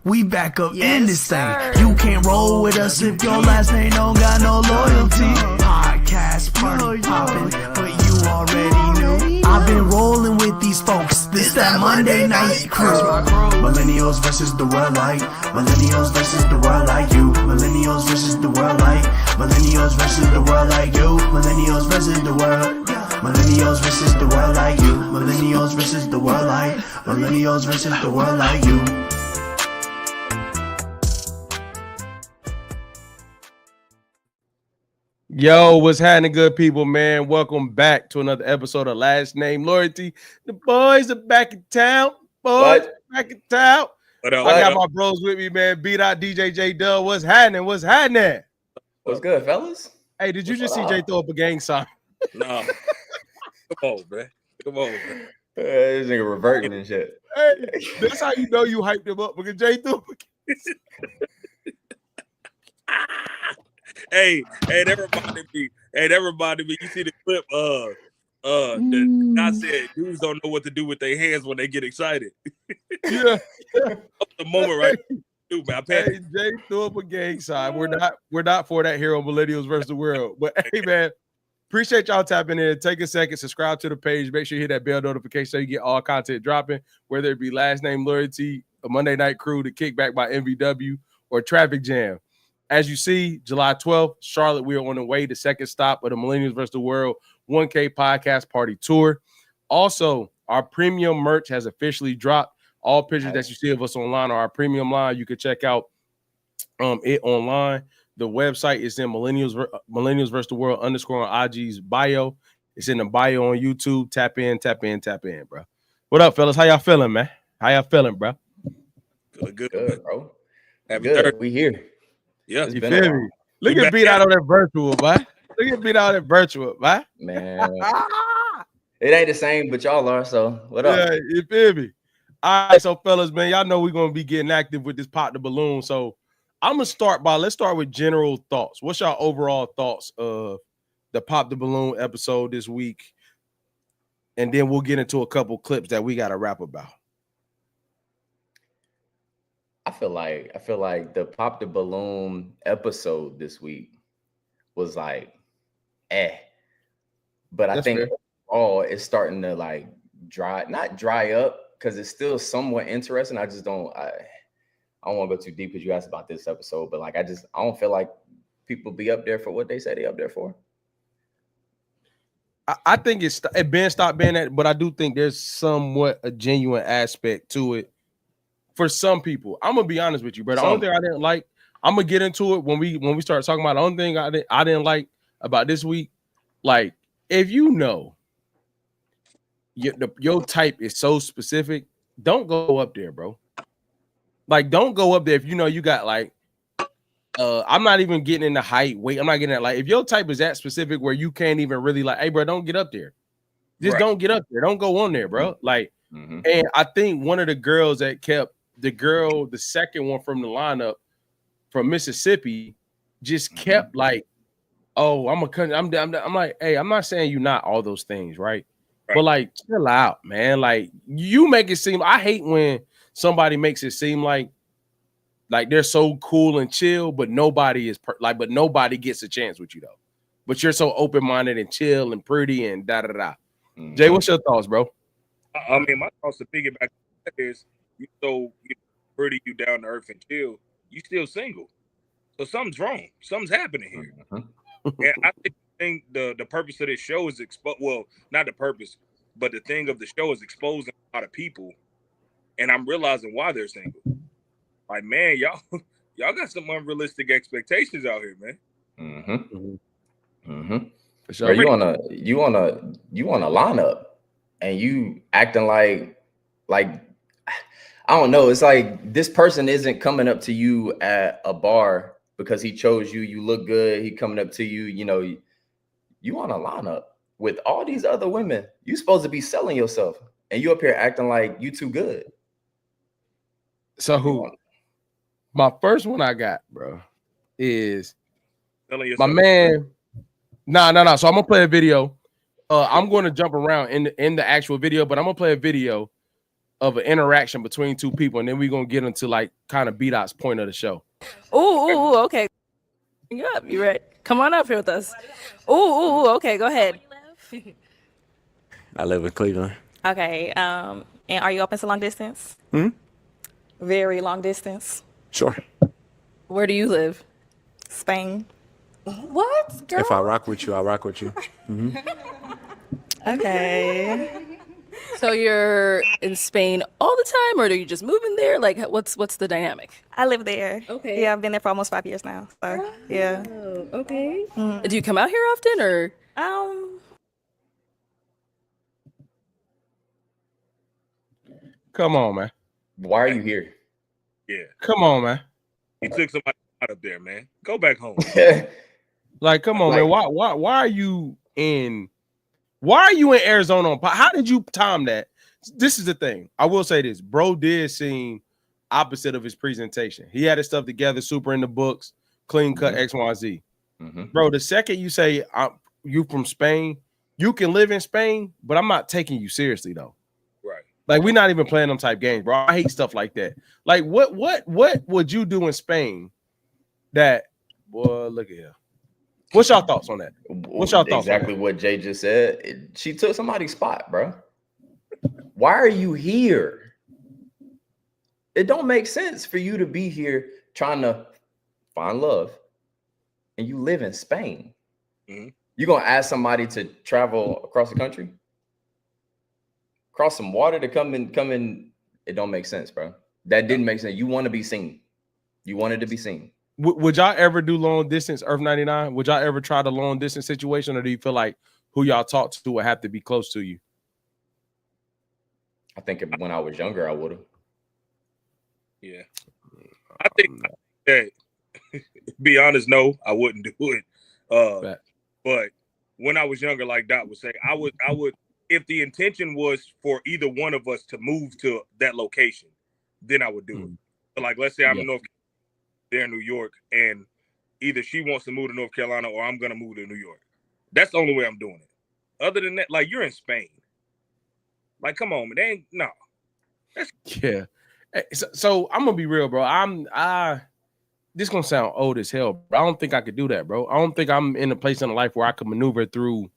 We back up in this thing. You can't roll with us if your last name don't got no loyalty. Podcast party poppin', but you already knew. I've been rolling with these folks. This that Monday night crew. Millennials versus the world like. Millennials versus the world like you. Millennials versus the world like. Millennials versus the world like you. Millennials versus the world. Millennials versus the world like you. Millennials versus the world like. Millennials versus the world like you. Yo, what's happening, good people, man? Welcome back to another episode of Last Name Loyalty. The boys are back in town. Back in town. I got my bros with me, man. Beat out DJ J Dub. What's happening? What's happening? What's good, fellas? Hey, did you just see Jay throw up a gang sign? No. Come on, man. This nigga reverting and shit. Hey, that's how you know you hyped him up, because Jay threw up a gang sign. Hey, that reminded me. You see the clip? The guy said dudes don't know what to do with their hands when they get excited. Yeah. The moment, right? Dude, man, hey, Jay threw up a gang sign. We're not for that here on Millennials versus the World. But hey, man, appreciate y'all tapping in. Take a second, subscribe to the page. Make sure you hit that bell notification so you get all content dropping, whether it be Last Name Loyalty, a Monday Night Crew, the Kickback by MVW, or Traffic Jam. As you see, July 12th, Charlotte, we are on the way to second stop of the Millennials vs. the World 1K Podcast Party Tour. Also, our premium merch has officially dropped. All pictures that you see of us online are our premium line. You can check out it online. The website is in Millennials vs. the World _ on IG's bio. It's in the bio on YouTube. Tap in, bro. What up, fellas? How y'all feeling, man? How y'all feeling, bro? Good, bro. Good. We here. Yeah, you feel me? Look at beat out on that virtual, boy. Look at beat out on that virtual, boy. Man, it ain't the same, but y'all are. So what up? Yeah, you feel me? All right, so fellas, man, y'all know we're gonna be getting active with this Pop the Balloon. So let's start with general thoughts. What's your overall thoughts of the Pop the Balloon episode this week? And then we'll get into a couple clips that we gotta rap about. I feel like the Pop the Balloon episode this week was like, but I think overall it's starting to like not dry up, because it's still somewhat interesting. I don't want to go too deep because you asked about this episode, but like I don't feel like people be up there for what they say they up there for. I think it been stopped being that, but I do think there's somewhat a genuine aspect to it. For some people, I'm gonna be honest with you, bro. The only thing I didn't like, I'm gonna get into it when we start talking about. The only thing I didn't like about this week, like if you know your type is so specific, don't go up there, bro. Like, don't go up there if you know you got like, I'm not even getting into height, weight. I'm not getting at like if your type is that specific where you can't even really like, hey, bro, don't get up there. Just don't get up there. Don't go on there, bro. Like, and I think one of the girls that kept. The second one from the lineup from Mississippi, just kept like, oh, I'm like, hey, I'm not saying you're not all those things, right? But like, chill out, man. Like, you make it seem. I hate when somebody makes it seem like they're so cool and chill, but nobody is but nobody gets a chance with you though. But you're so open minded and chill and pretty and da da da. Jay, what's your thoughts, bro? I mean, my thoughts to piggyback is. You so pretty, you down to earth and chill, you still single. So something's wrong. Something's happening here. And I think the purpose of this show is not the purpose, but the thing of the show is exposing a lot of people. And I'm realizing why they're single. Like, man, y'all got some unrealistic expectations out here, man. So you on a lineup and you acting like I don't know. It's like this person isn't coming up to you at a bar because he chose you. You look good. He coming up to you. You know, you on a lineup with all these other women. You supposed to be selling yourself, and you up here acting like you too good. So my first one I got, bro, is my man. No. So I'm gonna play a video. I'm going to jump around in the actual video, but I'm gonna play a video of an interaction between two people, and then we're gonna get into like kind of B-Dot's point of the show. Ooh, okay. You up? You ready? Come on up here with us. Ooh, okay. Go ahead. I live in Cleveland. Okay. And are you open to long distance? Very long distance. Sure. Where do you live? Spain. What? Girl? If I rock with you, I rock with you. Okay. So you're in Spain all the time, or are you just moving there? Like, what's the dynamic? I live there. Okay. Yeah, I've been there for almost 5 years now. So yeah. Oh, okay. Do you come out here often, or? Come on, man. Why are you here? Yeah. Come on, man. He took somebody out up there, man. Go back home. Like, come on, man. Why are you in Arizona on how did you time that? This is the thing. I will say this. Bro did seem opposite of his presentation. He had his stuff together, super in the books, clean cut XYZ. Bro, the second you say you from Spain, you can live in Spain, but I'm not taking you seriously though. Right. Like, we're not even playing them type games, bro. I hate stuff like that. Like, what would you do in Spain that, boy, look at here. What's your thoughts on that? What's your thoughts? Exactly what Jay just said. She took somebody's spot, bro. Why are you here? It don't make sense for you to be here trying to find love, and you live in Spain. You're gonna ask somebody to travel across the country, cross some water to come in. It don't make sense, bro. That didn't make sense. You want to be seen. You wanted to be seen. Would y'all ever do long distance, Earth 99? Would y'all ever try the long distance situation, or do you feel like who y'all talk to would have to be close to you? I think when I was younger, I would have. Yeah. I think that, be honest, no, I wouldn't do it. But when I was younger, like Dot would say, I would, if the intention was for either one of us to move to that location, then I would do it. But like, let's say I'm in North Carolina, they're in New York, and either she wants to move to North Carolina or I'm going to move to New York. That's the only way I'm doing it. Other than that, like, you're in Spain. Like, come on, man. They ain't, no. Yeah. So I'm going to be real, bro. This going to sound old as hell, but I don't think I could do that, bro. I don't think I'm in a place in life where I can maneuver through,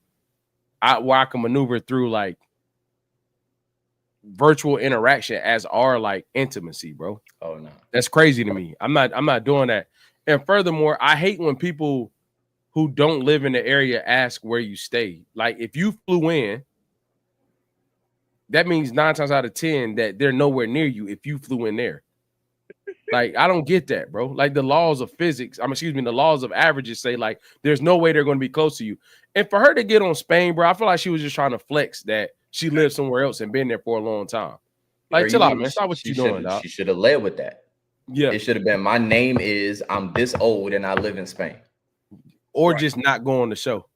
like virtual interaction as our like intimacy, bro. Oh no, that's crazy to me. I'm not doing that. And furthermore, I hate when people who don't live in the area ask where you stay. Like, if you flew in, that means 9 times out of 10 that they're nowhere near you if you flew in there. Like, I don't get that, bro. Like, the laws of physics, the laws of averages say, like, there's no way they're going to be close to you. And for her to get on Spain, bro, I feel like she was just trying to flex that she lived somewhere else and been there for a long time. Like, chill out, man. Stop what you doing, dog. She should have led with that. Yeah. It should have been, my name is, I'm this old and I live in Spain. Or just not go on the show.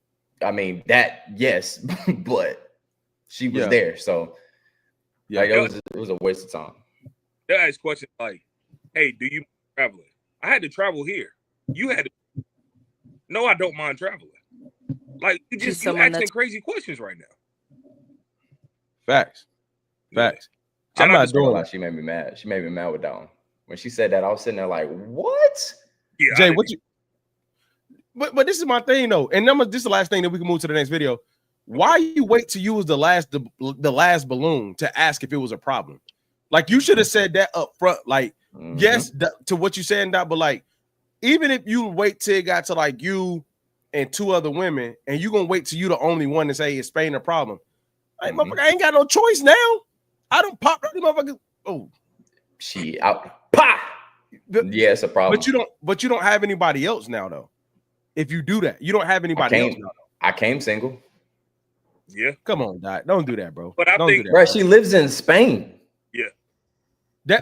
I mean, that, yes, but she was there. So, like, it was a waste of time. They ask questions like, hey, do you travel? I had to travel here. You had to. No, I don't mind traveling. Like, you asking crazy questions right now. Facts. I'm not doing that. She made me mad. She made me mad with that one. When she said that, I was sitting there like, what? Yeah, Jay, what you? But this is my thing though, and this is the last thing that we can move to the next video. Why you wait to use the last balloon to ask if it was a problem? Like, you should have said that up front. Like, yes, to what you saying, that, but like, even if you wait till it got to like you and 2 other women, and you gonna wait till you the only one to say is Spain a problem? Like, motherfucker, I ain't got no choice now. I don't pop the motherfucker. Oh, she out. Pa. Yeah, it's a problem. But you don't have anybody else now though. If you do that, you don't have anybody else now. I came single. Yeah. Come on, Doc. Don't do that, bro. But I don't think, do that, bro, she lives in Spain. Yeah.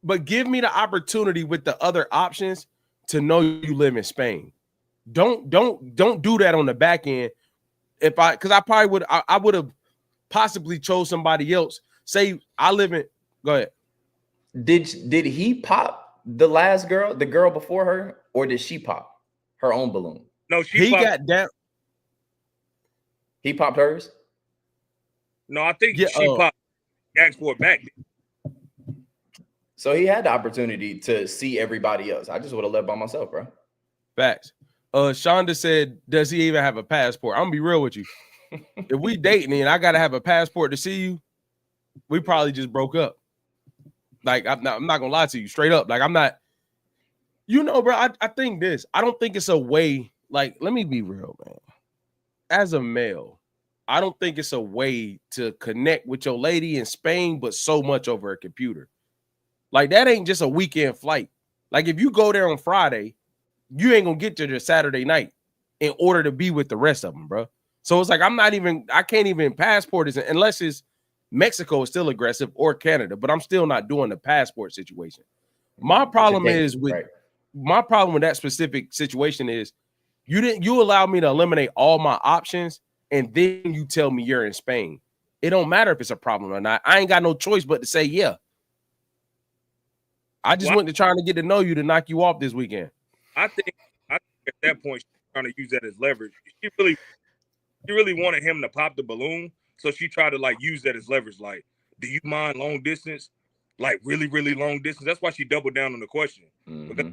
But give me the opportunity with the other options to know you live in Spain. Don't do that on the back end. Because I probably would have possibly chose somebody else. Say I live in. Go ahead. Did he pop the last girl, the girl before her, or did she pop her own balloon? No, he got down. He popped hers. No, I think she popped. asked for it back. So he had the opportunity to see everybody else. I just would have left by myself, bro. Facts. Shonda said, does he even have a passport? I'm gonna be real with you. If we dating and I gotta have a passport to see you, we probably just broke up. Like, I'm not gonna lie to you straight up. Like, I'm not, bro, I think this. I don't think it's a way, like, let me be real, man. As a male, I don't think it's a way to connect with your lady in Spain, but so much over a computer. Like, that ain't just a weekend flight. Like, if you go there on Friday, you ain't gonna get there Saturday night in order to be with the rest of them, bro. So it's like I can't even passport it unless it's Mexico is still aggressive or Canada, but I'm still not doing the passport situation. My problem with that specific situation is you allow me to eliminate all my options, and then you tell me you're in Spain. It don't matter if it's a problem or not. I ain't got no choice but to say yeah. I just went to trying to get to know you to knock you off this weekend. I think at that point she's trying to use that as leverage. She really wanted him to pop the balloon, so she tried to like use that as leverage. Like, do you mind long distance? Like really, really long distance. That's why she doubled down on the question. Because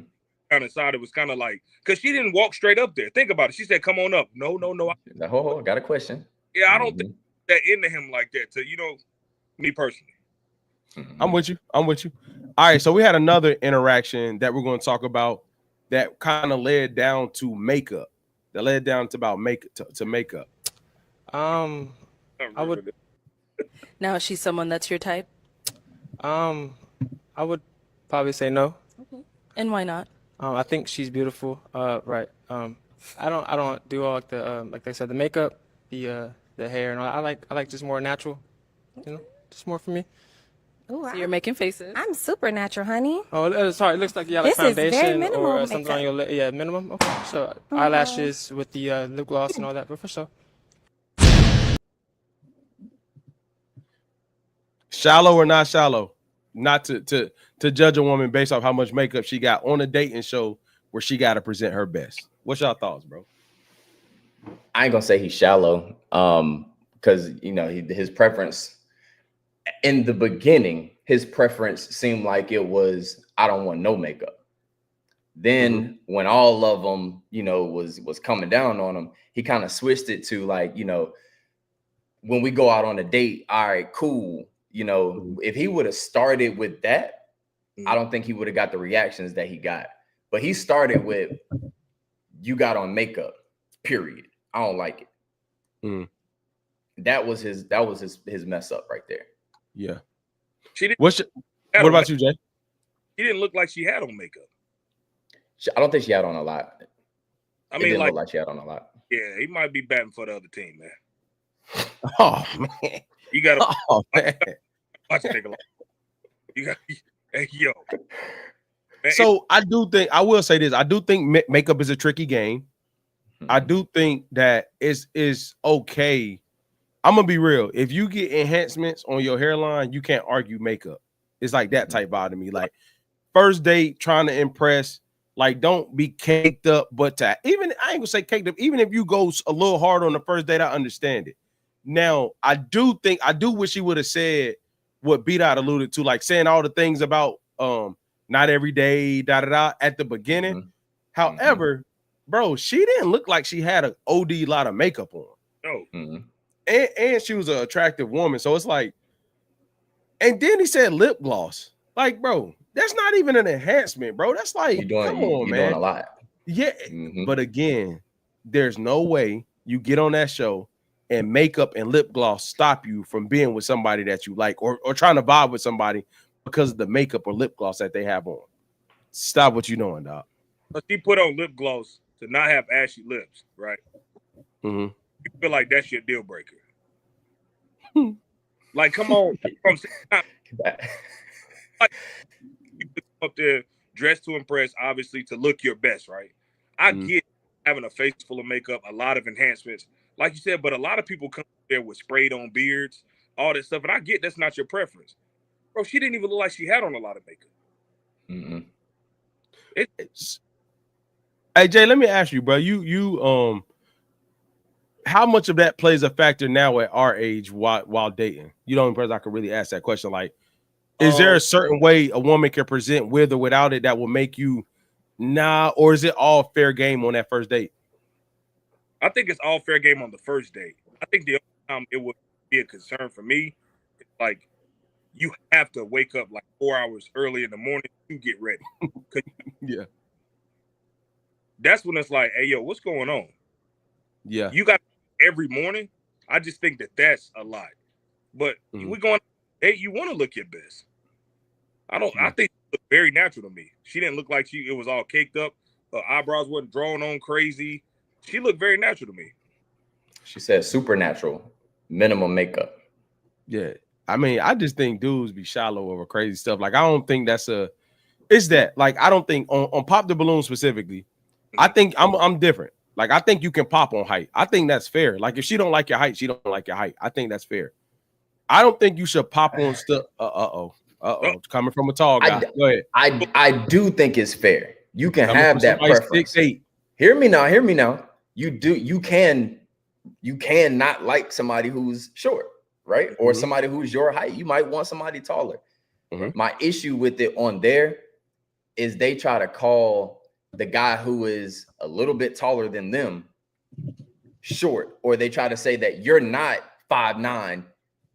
kind of side, it was kind of like, because she didn't walk straight up there. Think about it. She said, "Come on up." No. I got a question. Yeah, I don't think that into him like that. To me personally. I'm with you. All right, so we had another interaction that we're going to talk about that kind of led down to makeup. That led down to about makeup. I would. Now, is she someone that's your type? I would probably say no. Okay. And why not? I think she's beautiful. Right. I don't do all like the like they said, the makeup, the hair, and all. I like just more natural. Just more for me. Ooh, so you're making faces. I'm super natural, honey. Oh, sorry. It looks like you have like This is very foundation minimal or something makeup. on your lip. Yeah, minimum. Okay. So eyelashes with the lip gloss and all that, but for sure. Shallow or not shallow? Not to judge a woman based off how much makeup she got on a dating show where she got to present her best. What's your thoughts, bro? I ain't gonna say he's shallow, because his preference in the beginning, his preference seemed like it was I don't want no makeup. Then when all of them, was coming down on him, he kind of switched it to like, when we go out on a date, all right, cool. If he would have started with that, I don't think he would have got the reactions that he got. But he started with, you got on makeup, period. I don't like it. That was his mess up right there. Yeah. She didn't. What about you, Jay? She didn't look like she had on makeup. I don't think she had on a lot. I mean, it didn't look like she had on a lot. Yeah, he might be batting for the other team, man. Oh man, you gotta watch it take a lot. You got, hey, yo. So I will say this. I do think makeup is a tricky game. I do think that is okay. I'm gonna be real. If you get enhancements on your hairline, you can't argue makeup. It's like that type vibe to me. Like first date, trying to impress. Like don't be caked up, but I ain't gonna say caked up. Even if you go a little hard on the first date, I understand it. Now I do wish he would have said what B-Dot alluded to, like saying all the things about not every day, at the beginning. However, bro, she didn't look like she had an OD lot of makeup on. No. And she was an attractive woman. So it's like, and then he said lip gloss. Like, bro, that's not even an enhancement, bro. That's like, come on, man. You're doing a lot. Yeah. But again, there's no way you get on that show and makeup and lip gloss stop you from being with somebody that you like or trying to vibe with somebody because of the makeup or lip gloss that they have on. Stop what you're doing, dog. But she put on lip gloss to not have ashy lips, right? You feel like that's your deal breaker. Like, come on. Like, you come up there dressed to impress, obviously, to look your best, right? I get having a face full of makeup, a lot of enhancements, like you said, but a lot of people come there with sprayed on beards, all this stuff, and I get that's not your preference. Bro, she didn't even look like she had on a lot of makeup. Hey Jay, let me ask you, bro. You how much of that plays a factor now at our age while dating? You know, I could really ask that question. Like, is there a certain way a woman can present with or without it that will make you nah, or is it all fair game on that first date? I think it's all fair game on the first date. I think the only time it would be a concern for me is like you have to wake up like 4 hours early in the morning to get ready. Yeah. That's when it's like, hey, yo, what's going on? Yeah. You got every morning. I just think that that's a lot. But we going, hey, you want to look your best. I think it looked very natural to me. She didn't look like it was all caked up. Her eyebrows wasn't drawn on crazy. She looked very natural to me. She said supernatural, minimum makeup. Yeah. I mean, I just think dudes be shallow over crazy stuff. Like, I don't think it's that. Like, I don't think on Pop the Balloon specifically, I think I'm different. Like, I think you can pop on height. I think that's fair. Like, if she don't like your height, she don't like your height. I think that's fair. I don't think you should pop on stuff. Coming from a tall guy. Go ahead. I do think it's fair. You can have that preference. 6'8". Hear me now. You can not like somebody who's short, right? Or somebody who's your height. You might want somebody taller. My issue with it on there is they try to call the guy who is a little bit taller than them short, or they try to say that you're not 5'9"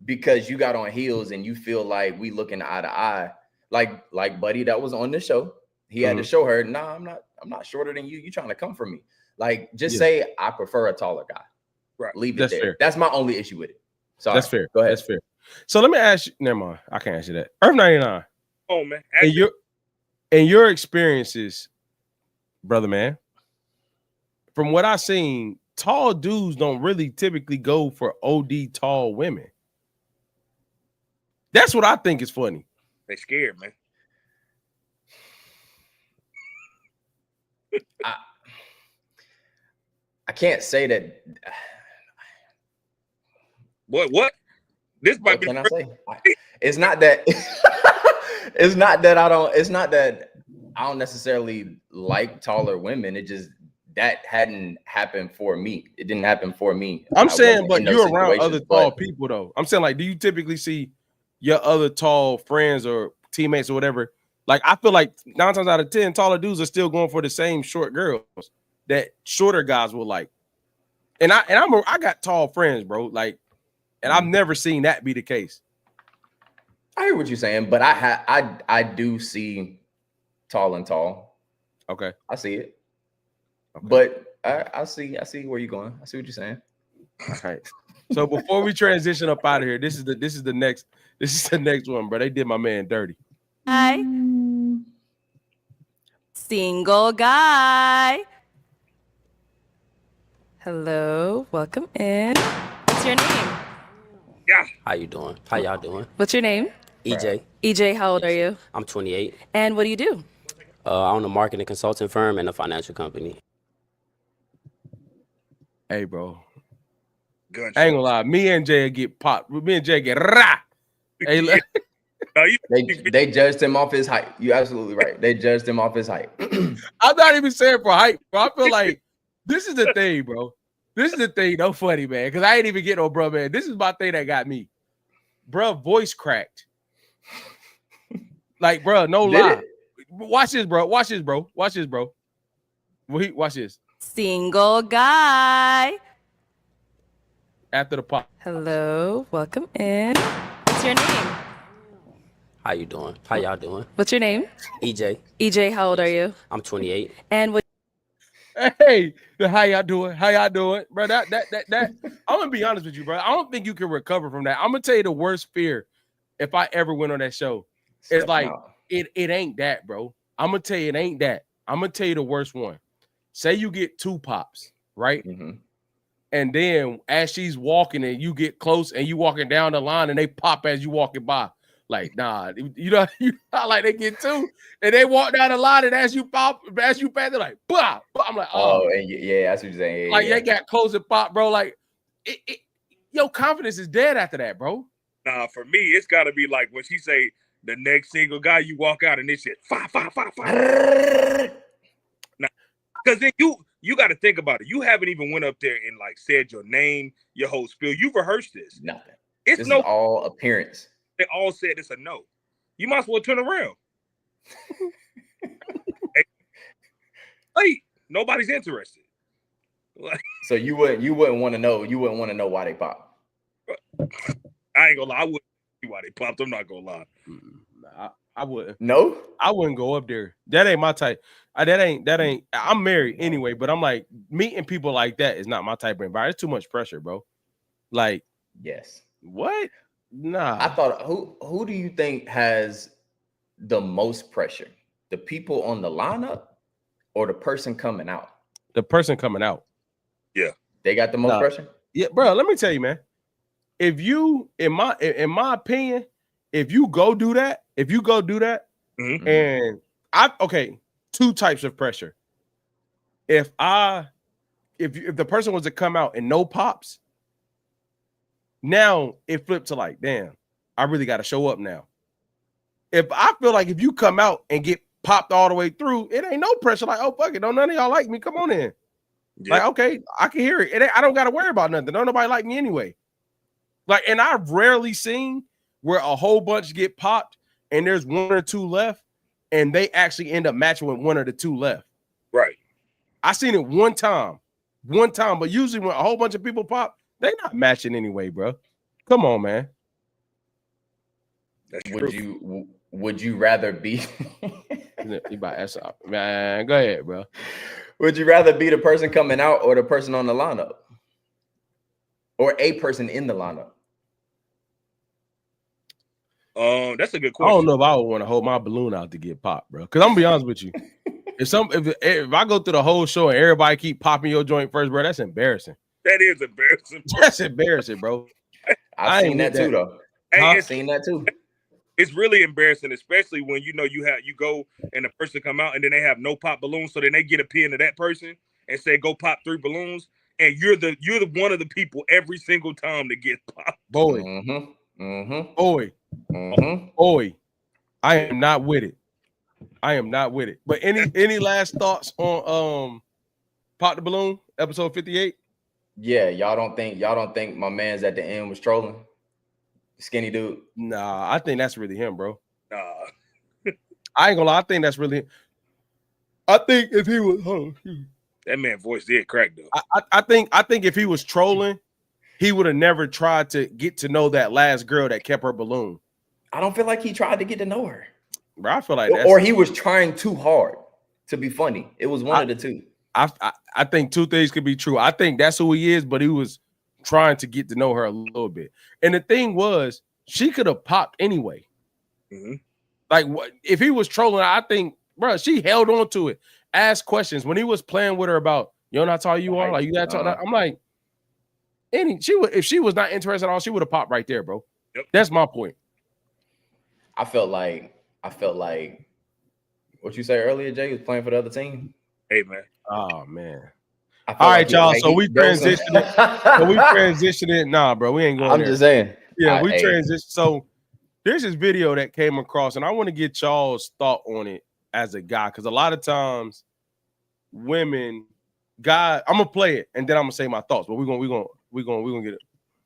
because you got on heels and you feel like we looking eye to eye. Like Buddy that was on the show. He had to show her, nah, I'm not shorter than you. You trying to come for me. Like, just say I prefer a taller guy. Right. Leave it there. Fair. That's my only issue with it. Sorry. That's fair. Go ahead. That's fair. So let me ask you. Never mind. I can't answer that. Earth 99. Oh man. In your experiences, brother man, from what I've seen, tall dudes don't really typically go for OD tall women. That's what I think is funny. They scared, man. I can't say that. What? This might be. Can I say? It's not that. It's not that I don't necessarily like taller women. It just that hadn't happened for me. It didn't happen for me. I'm saying, but you're around other tall people though. I'm saying, like, do you typically see your other tall friends or teammates or whatever? Like, I feel like 9 times out of 10, taller dudes are still going for the same short girls that shorter guys will like. And I got tall friends, bro. Like, and I've never seen that be the case. I hear what you're saying, but I do see tall and tall. Okay, I see it. Okay. But I see where you're going. I see what you're saying. All right. So before we transition up out of here, this is the next one, bro. They did my man dirty. Hi. Single guy. Hello, welcome in. What's your name? Yeah. How you doing? How y'all doing? What's your name? EJ. EJ, how old are you? I'm 28. And what do you do? I own a marketing consulting firm and a financial company. Hey, bro. Gunshot. I ain't gonna lie. Me and Jay get popped. Me and Jay get rah. Hey, look. They judged him off his height. You're absolutely right. They judged him off his height. I'm not even saying for height, bro. I feel like this is the thing, bro. This is the thing. No funny, man. Because I ain't even get no bro, man. This is my thing that got me. Bro, voice cracked. Like, bro, no lie. Watch this, bro. Watch this, bro. Watch this, bro. Watch this. Single guy. After the pop. Hello, welcome in. What's your name? How you doing? How y'all doing? What's your name? EJ. EJ, how old are you? I'm 28. And what? Hey, how y'all doing? How y'all doing, bro? That. I'm gonna be honest with you, bro. I don't think you can recover from that. I'm gonna tell you the worst fear if I ever went on that show. It's like it ain't that, bro. I'm gonna tell you it ain't that. I'm gonna tell you the worst one. Say you get 2 pops, right? Mm-hmm. And then as she's walking and you get close and you walking down the line and they pop as you walking by. Like, nah, you know like they get 2 and they walk down the line and as you pass, they're like, bah. I'm like, oh, and yeah, that's what you're saying. Like, they got close and pop, bro. Like, your confidence is dead after that, bro. Nah, for me, it's got to be like when she say the next single guy, you walk out and they said, 5. Nah, because then you got to think about it. You haven't even went up there and like said your name, your whole spiel. You've rehearsed this. Nothing. It's This no. is all appearance. They all said it's a no. You might as well turn around. Hey, nobody's interested. So you wouldn't want to know. You wouldn't want to know why they pop. I ain't gonna lie. I wouldn't see why they popped. I'm not gonna lie. I wouldn't. No, I wouldn't go up there. That ain't my type. That ain't. I'm married anyway, but I'm like meeting people like that is not my type of environment. It's too much pressure, bro. Like, yes. what? Nah. I thought who do you think has the most pressure? The people on the lineup or the person coming out? The person coming out. Yeah, they got the most pressure. Yeah, bro. Let me tell you, man. If you, in my opinion, if you go do that, mm-hmm. and two types of pressure. If the person was to come out and no pops, now it flipped to like, damn, I really got to show up now. If I feel like if you come out and get popped all the way through, it ain't no pressure. Like, oh fuck it, don't none of y'all like me. Come on in. Yeah. Like, okay, I can hear it. I don't got to worry about nothing. Don't nobody like me anyway. Like, and I've rarely seen where a whole bunch get popped and there's one or two left, and they actually end up matching with one or the two left. Right. I seen it one time, but usually when a whole bunch of people pop, they not matching anyway, bro. Come on, man. That's would you rather be you about to ask up, man? Go ahead, bro. Would you rather be the person coming out or the person on the lineup? Or a person in the lineup? That's a good question. I don't know if I would want to hold my balloon out to get popped, bro. Because I'm gonna be honest with you. If I go through the whole show and everybody keep popping your joint first, bro, that's embarrassing. That is embarrassing. That's embarrassing, bro. I've seen that too, though. I've seen that too. It's really embarrassing, especially when you go and the person come out and then they have no pop balloons, so then they get a pin to that person and say go pop 3 balloons, and you're the one of the people every single time that gets popped. Boy, boy, I am not with it. But any last thoughts on Pop the Balloon episode 58? Yeah, y'all don't think my man's at the end was trolling? Skinny dude. Nah, I think that's really him, bro. Nah. I ain't gonna lie. I think that's really him. I think if he was, that man voice did crack though. I think if he was trolling, he would have never tried to get to know that last girl that kept her balloon. I don't feel like he tried to get to know her. Bro, I feel like or he was trying too hard to be funny. It was one of the two. I think two things could be true. I think that's who he is, but he was trying to get to know her a little bit. And the thing was, she could have popped anyway. Mm-hmm. Like, what if he was trolling? I think, bro, she held on to it, asked questions when he was playing with her about, you know, not how you are, like you got to talk. I'm like, if she was not interested at all, she would have popped right there, bro. Yep. That's my point. I felt like what you said earlier, Jay, was playing for the other team. Hey, man. Oh man. All right, y'all. So we transitioned it. Nah, bro, we ain't going I'm there. just saying. Yeah, we transitioned. So there's this video that came across, and I want to get y'all's thought on it as a guy, because a lot of times I'm gonna play it and then I'm gonna say my thoughts, but we're gonna get it.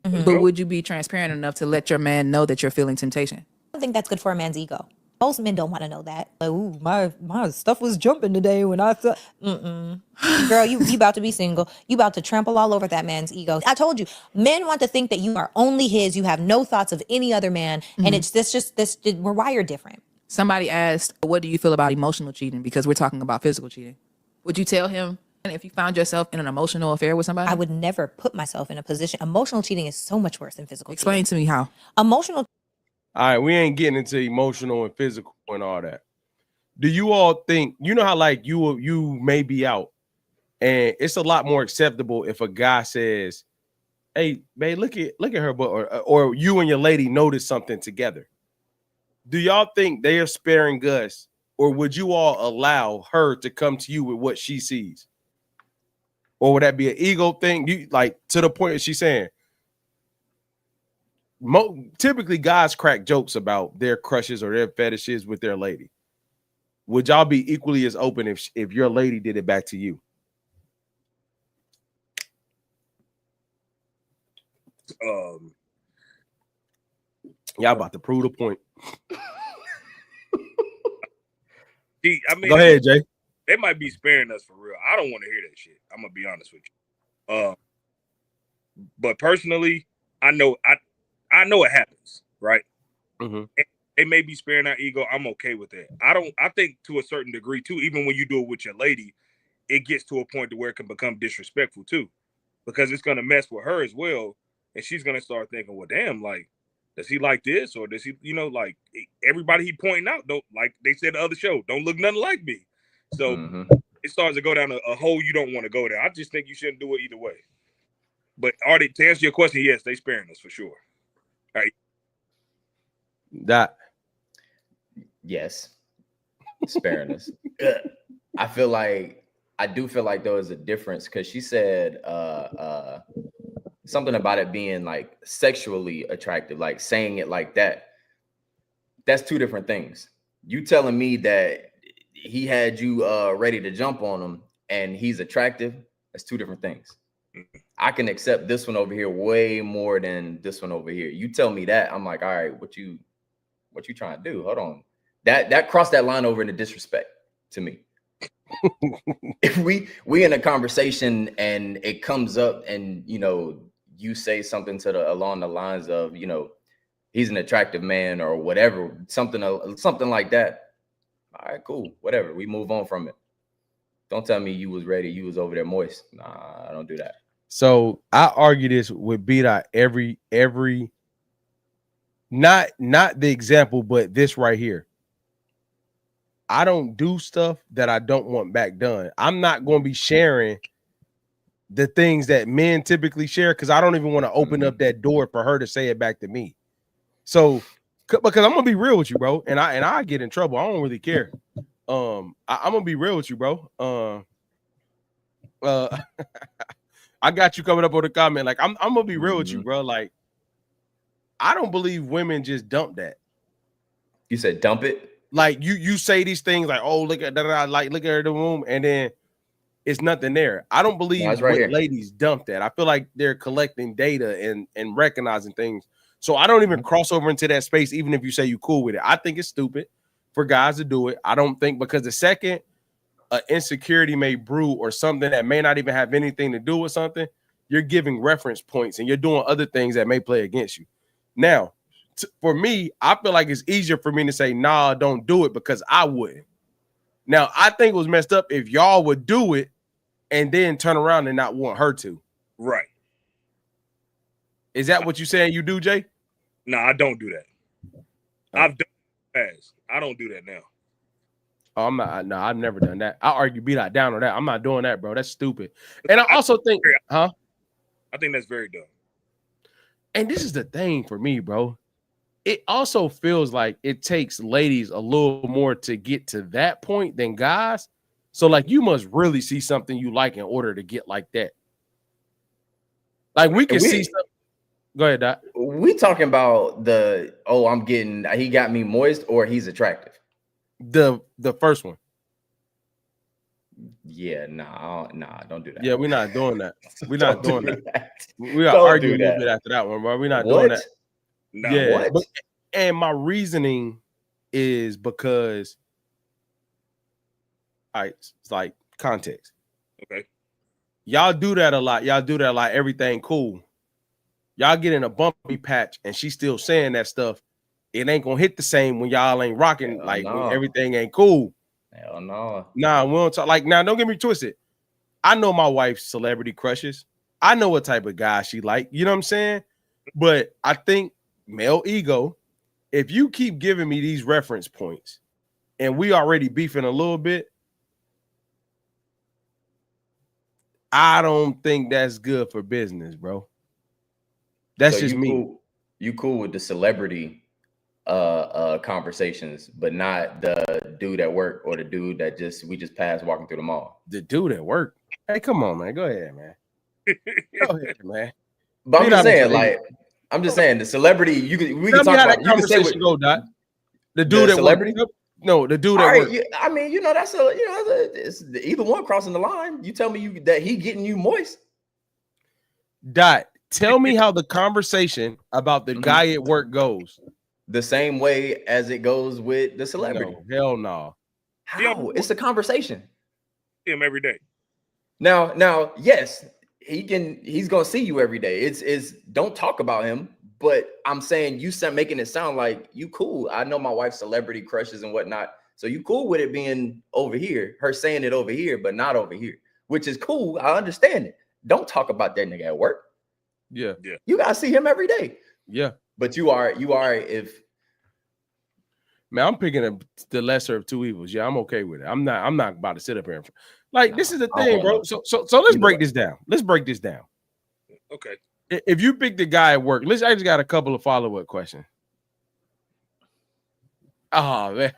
Mm-hmm. But would you be transparent enough to let your man know that you're feeling temptation? I don't think that's good for a man's ego. Most men don't want to know that. Like, ooh, my stuff was jumping today when I thought, girl, you about to be single. You about to trample all over that man's ego. I told you, men want to think that you are only his. You have no thoughts of any other man, and it's this. We're wired different. Somebody asked, "What do you feel about emotional cheating?" Because we're talking about physical cheating. Would you tell him if you found yourself in an emotional affair with somebody? I would never put myself in a position. Emotional cheating is so much worse than physical. Explain to me how. Emotional. All right, we ain't getting into emotional and physical and all that. Do you all think, you know how like you may be out and it's a lot more acceptable if a guy says, "Hey, babe, look at her butt," or you and your lady notice something together. Do y'all think they are sparing us, or would you all allow her to come to you with what she sees? Or would that be an ego thing? You like to the point that she's saying, typically guys crack jokes about their crushes or their fetishes with their lady. Would y'all be equally as open if your lady did it back to you? Y'all about to prove the point. I mean, Go ahead, Jay. They might be sparing us for real. I don't want to hear that shit. I'm gonna be honest with you. But personally, I know it happens, right? Mm-hmm. They may be sparing our ego. I'm okay with that. I think to a certain degree too, even when you do it with your lady, it gets to a point to where it can become disrespectful too, because it's gonna mess with her as well, and she's gonna start thinking, well, damn, like, does he like this, or does he, like everybody he pointing out don't, like they said the other show, don't look nothing like me. So it starts to go down a hole you don't want to go there. I just think you shouldn't do it either way. But Artie, to answer your question, yes, they sparing us for sure. All right. That. Yes. Sparing us. I do feel like there was a difference because she said something about it being like sexually attractive, like saying it like that. That's two different things. You telling me that he had you ready to jump on him and he's attractive, that's two different things. I can accept this one over here way more than this one over here. You tell me that, I'm like, all right, what you trying to do? Hold on. That crossed that line over into disrespect to me. If we in a conversation and it comes up and you say something along the lines of he's an attractive man or whatever, something like that. All right, cool, whatever. We move on from it. Don't tell me you was ready, you was over there moist. Nah, I don't do that. So I argue this with B-Dot every not the example, but this right here. I don't do stuff that I don't want back done. I'm not going to be sharing the things that men typically share because I don't even want to open up that door for her to say it back to me. So because I'm gonna be real with you, bro, and I get in trouble. I don't really care. I'm gonna be real with you, bro. I got you coming up on the comment. Like I'm gonna be real with you, bro. Like I don't believe women just dump that. You said dump it? Like you say these things like, oh, look at that, like look at the room, and then it's nothing there. I don't believe ladies dump that. I feel like they're collecting data and recognizing things. So I don't even cross over into that space, even if you say you cool with it. I think it's stupid for guys to do it. I don't think because the second insecurity may brew or something that may not even have anything to do with something, you're giving reference points and you're doing other things that may play against you. Now, for me, I feel like it's easier for me to say, nah, don't do it because I wouldn't. Now, I think it was messed up if y'all would do it and then turn around and not want her to. Right. Is that what you saying you do, Jay? No, I don't do that. I've done it past. I don't do that now. Oh, I'm not. No, I've never done that. I argue B-Dot down on that. I'm not doing that, bro. That's stupid. And I also think, I think that's very dumb. And this is the thing for me, bro. It also feels like it takes ladies a little more to get to that point than guys. So, like, you must really see something you like in order to get like that. Like, we can see something. Go ahead, Doc. We talking about he got me moist or he's attractive? The first one. Yeah, nah, don't do that. Yeah, we're not doing that. We're not doing that. We are arguing a little bit after that one, bro. We're not doing that. No, yeah, and my reasoning is because it's like context. Okay. Y'all do that a lot. Everything cool. Y'all get in a bumpy patch and she's still saying that stuff. It ain't gonna hit the same when y'all ain't rocking when everything ain't cool. Hell no. Nah, we don't talk like now. Don't get me twisted. I know my wife's celebrity crushes. I know what type of guy she like. You know what I'm saying? But I think male ego, if you keep giving me these reference points and we already beefing a little bit, I don't think that's good for business, bro. That's just me. You cool with the celebrity conversations, but not the dude at work or the dude that we just passed walking through the mall. The dude at work. Hey, come on, man. Go ahead, man. Go ahead, man. But I'm just saying, the celebrity, we can talk about. You can say what go, Dot. The dude at celebrity. Work. No, the dude at work. Yeah, I mean, that's it's either one crossing the line. You tell me that he getting you moist. Dot. Tell me how the conversation about the guy at work goes. The same way as it goes with the celebrity. No, hell no. How? It's a conversation. See him every day. Now, yes, he's gonna see you every day. It's don't talk about him, but I'm saying you making it sound like you cool. I know my wife's celebrity crushes and whatnot. So you cool with it being over here, her saying it over here, but not over here, which is cool. I understand it. Don't talk about that nigga at work. Yeah. You gotta see him every day. Yeah. But you are if man, I'm picking the lesser of two evils. Yeah, I'm okay with it. I'm not about to sit up here and like this is the thing, bro. So let's break this down. Let's break this down. Okay. If you pick the guy at work, I just got a couple of follow-up questions. Oh man.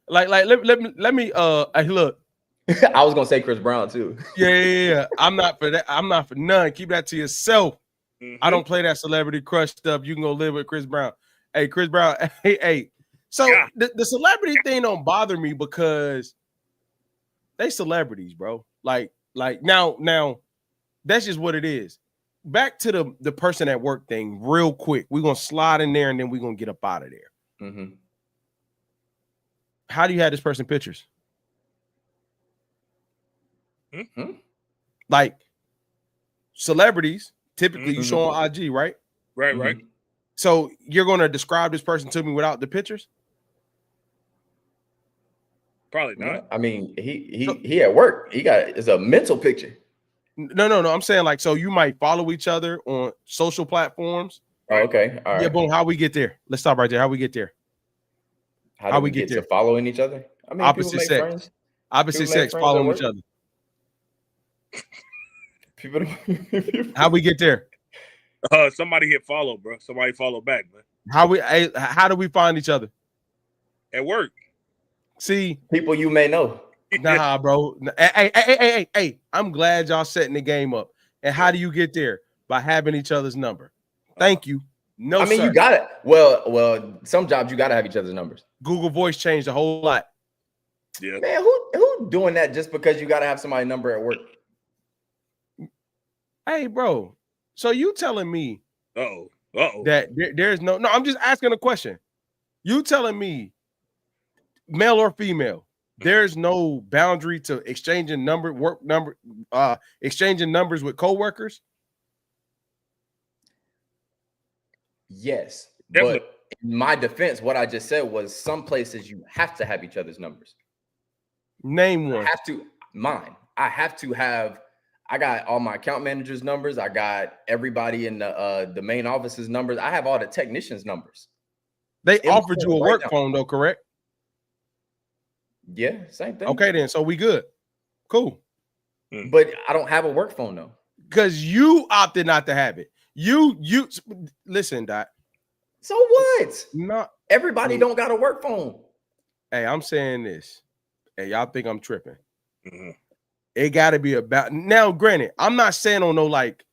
like let me look. I was gonna say Chris Brown too. Yeah. I'm not for that. I'm not for none. Keep that to yourself. I don't play that celebrity crush stuff. You can go live with Chris Brown. Hey, Chris Brown. Hey. So the celebrity thing don't bother me because they celebrities, bro. Like now that's just what it is. Back to the person at work thing real quick. We're gonna slide in there and then we're gonna get up out of there. Mm-hmm. How do you have this person pictures? Mm-hmm. Like celebrities, typically you show on IG, right? Right. So you're gonna describe this person to me without the pictures? Probably not. Yeah, I mean, he at work. It's a mental picture. No. I'm saying like, so you might follow each other on social platforms. Oh, okay. All right. Yeah, boom. How we get there? Let's stop right there. How we get there? How we get to following each other? I mean, opposite sex. Friends. Opposite sex following each other. People. How we get there? Somebody hit follow, bro. Somebody follow back, man. How do we find each other? At work. See, people you may know. Nah, bro. Hey. I'm glad y'all setting the game up. And how do you get there? By having each other's number. Thank you. No, I mean, sir. you got it. Well, some jobs you got to have each other's numbers. Google Voice changed a whole lot. Yeah. Man, who doing that just because you got to have somebody's number at work? Hey, bro. So you telling me that there's no, I'm just asking a question. You telling me, male or female, there's no boundary to exchanging exchanging numbers with coworkers? Yes. Definitely. But in my defense, what I just said was some places you have to have each other's numbers. Name one. I got all my account managers' numbers. I got everybody in the main office's numbers. I have all the technicians' numbers. They offered you a work phone though, correct? Yeah, same thing. Okay, then. So we good. Cool. But I don't have a work phone though. Because you opted not to have it. You listen, Dot. So what? Not everybody don't got a work phone. Hey, I'm saying this. Hey, y'all think I'm tripping. It got to be about now. Granted, I'm not saying on no like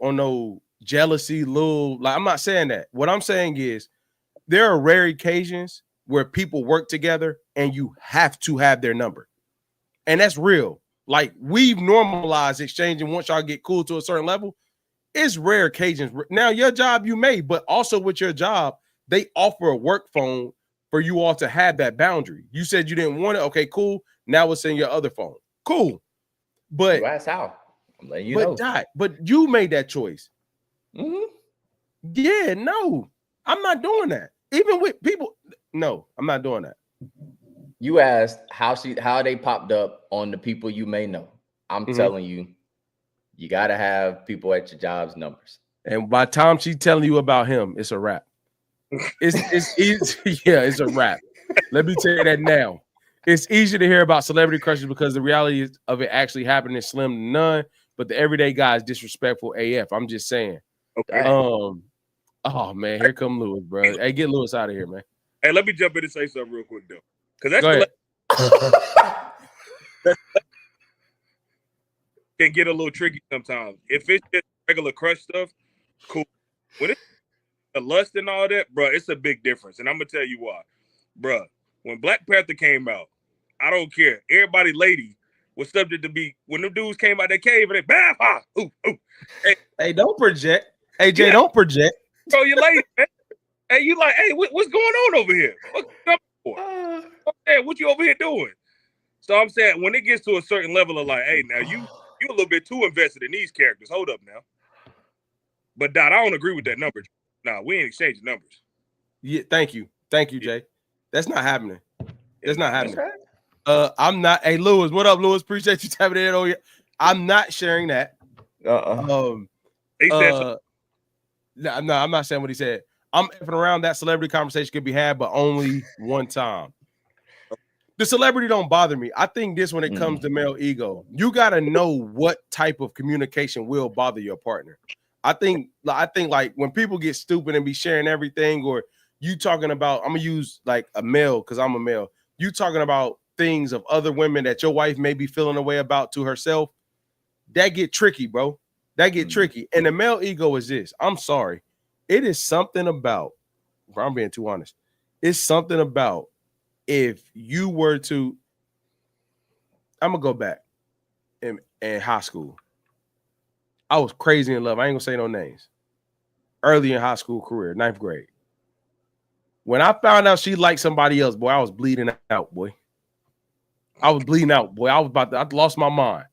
on no jealousy, I'm not saying that. What I'm saying is there are rare occasions where people work together and you have to have their number, and that's real. Like we've normalized exchanging once y'all get cool to a certain level. It's rare occasions. Now your job you may, but also with your job they offer a work phone for you all to have that boundary. You said you didn't want it. Okay, cool. Now it's in your other phone. Cool. But that's how I'm letting you know. But you made that choice. Yeah, no, I'm not doing that. Even with people, no, I'm not doing that. You asked how they popped up on the people you may know. I'm telling you, you gotta have people at your job's numbers. And by the time she's telling you about him, it's a wrap. It's easy. Yeah, it's a wrap. Let me tell you that now. It's easy to hear about celebrity crushes because the reality of it actually happening is slim to none. But the everyday guy is disrespectful AF. I'm just saying. Okay. Oh man, here come Lewis, bro. Hey, get Lewis out of here, man. Hey, let me jump in and say something real quick though, because that can get a little tricky sometimes. If it's just regular crush stuff, cool. When it's the lust and all that, bro, it's a big difference. And I'm gonna tell you why, bro. When Black Panther came out, I don't care. Everybody, lady, was subject to be when them dudes came out their cave and they bam, ooh. Hey, don't project. Hey, Jay, Yeah. don't project. So you lady, man. Hey, you like, hey, what's going on over here? What you up for? Hey, what you over here doing? So I'm saying when it gets to a certain level of like, hey, now you a little bit too invested in these characters. Hold up now. But Dot, I don't agree with that number. Nah, we ain't exchanging numbers. Yeah, thank you, Jay. That's not happening. That's not happening. Right. I'm not. Hey, Lewis, what up, Lewis? Appreciate you tapping in on you. I'm not sharing that. He said no, I'm not saying what he said. I'm effing around. That celebrity conversation could be had, but only one time. The celebrity don't bother me. I think this when it comes to male ego, you got to know what type of communication will bother your partner. I think like when people get stupid and be sharing everything, or you talking about, I'm gonna use like a male because I'm a male. You talking about things of other women that your wife may be feeling a way about to herself. That get tricky, bro. That get tricky. And the male ego is this. I'm sorry. It is something about, if I'm being too honest, it's something about if you were to, I'm gonna go back in high school. I was crazy in love. I ain't gonna say no names. Early in high school career, 9th grade. When I found out she liked somebody else, boy, I was bleeding out, boy. I was bleeding out, boy. I lost my mind.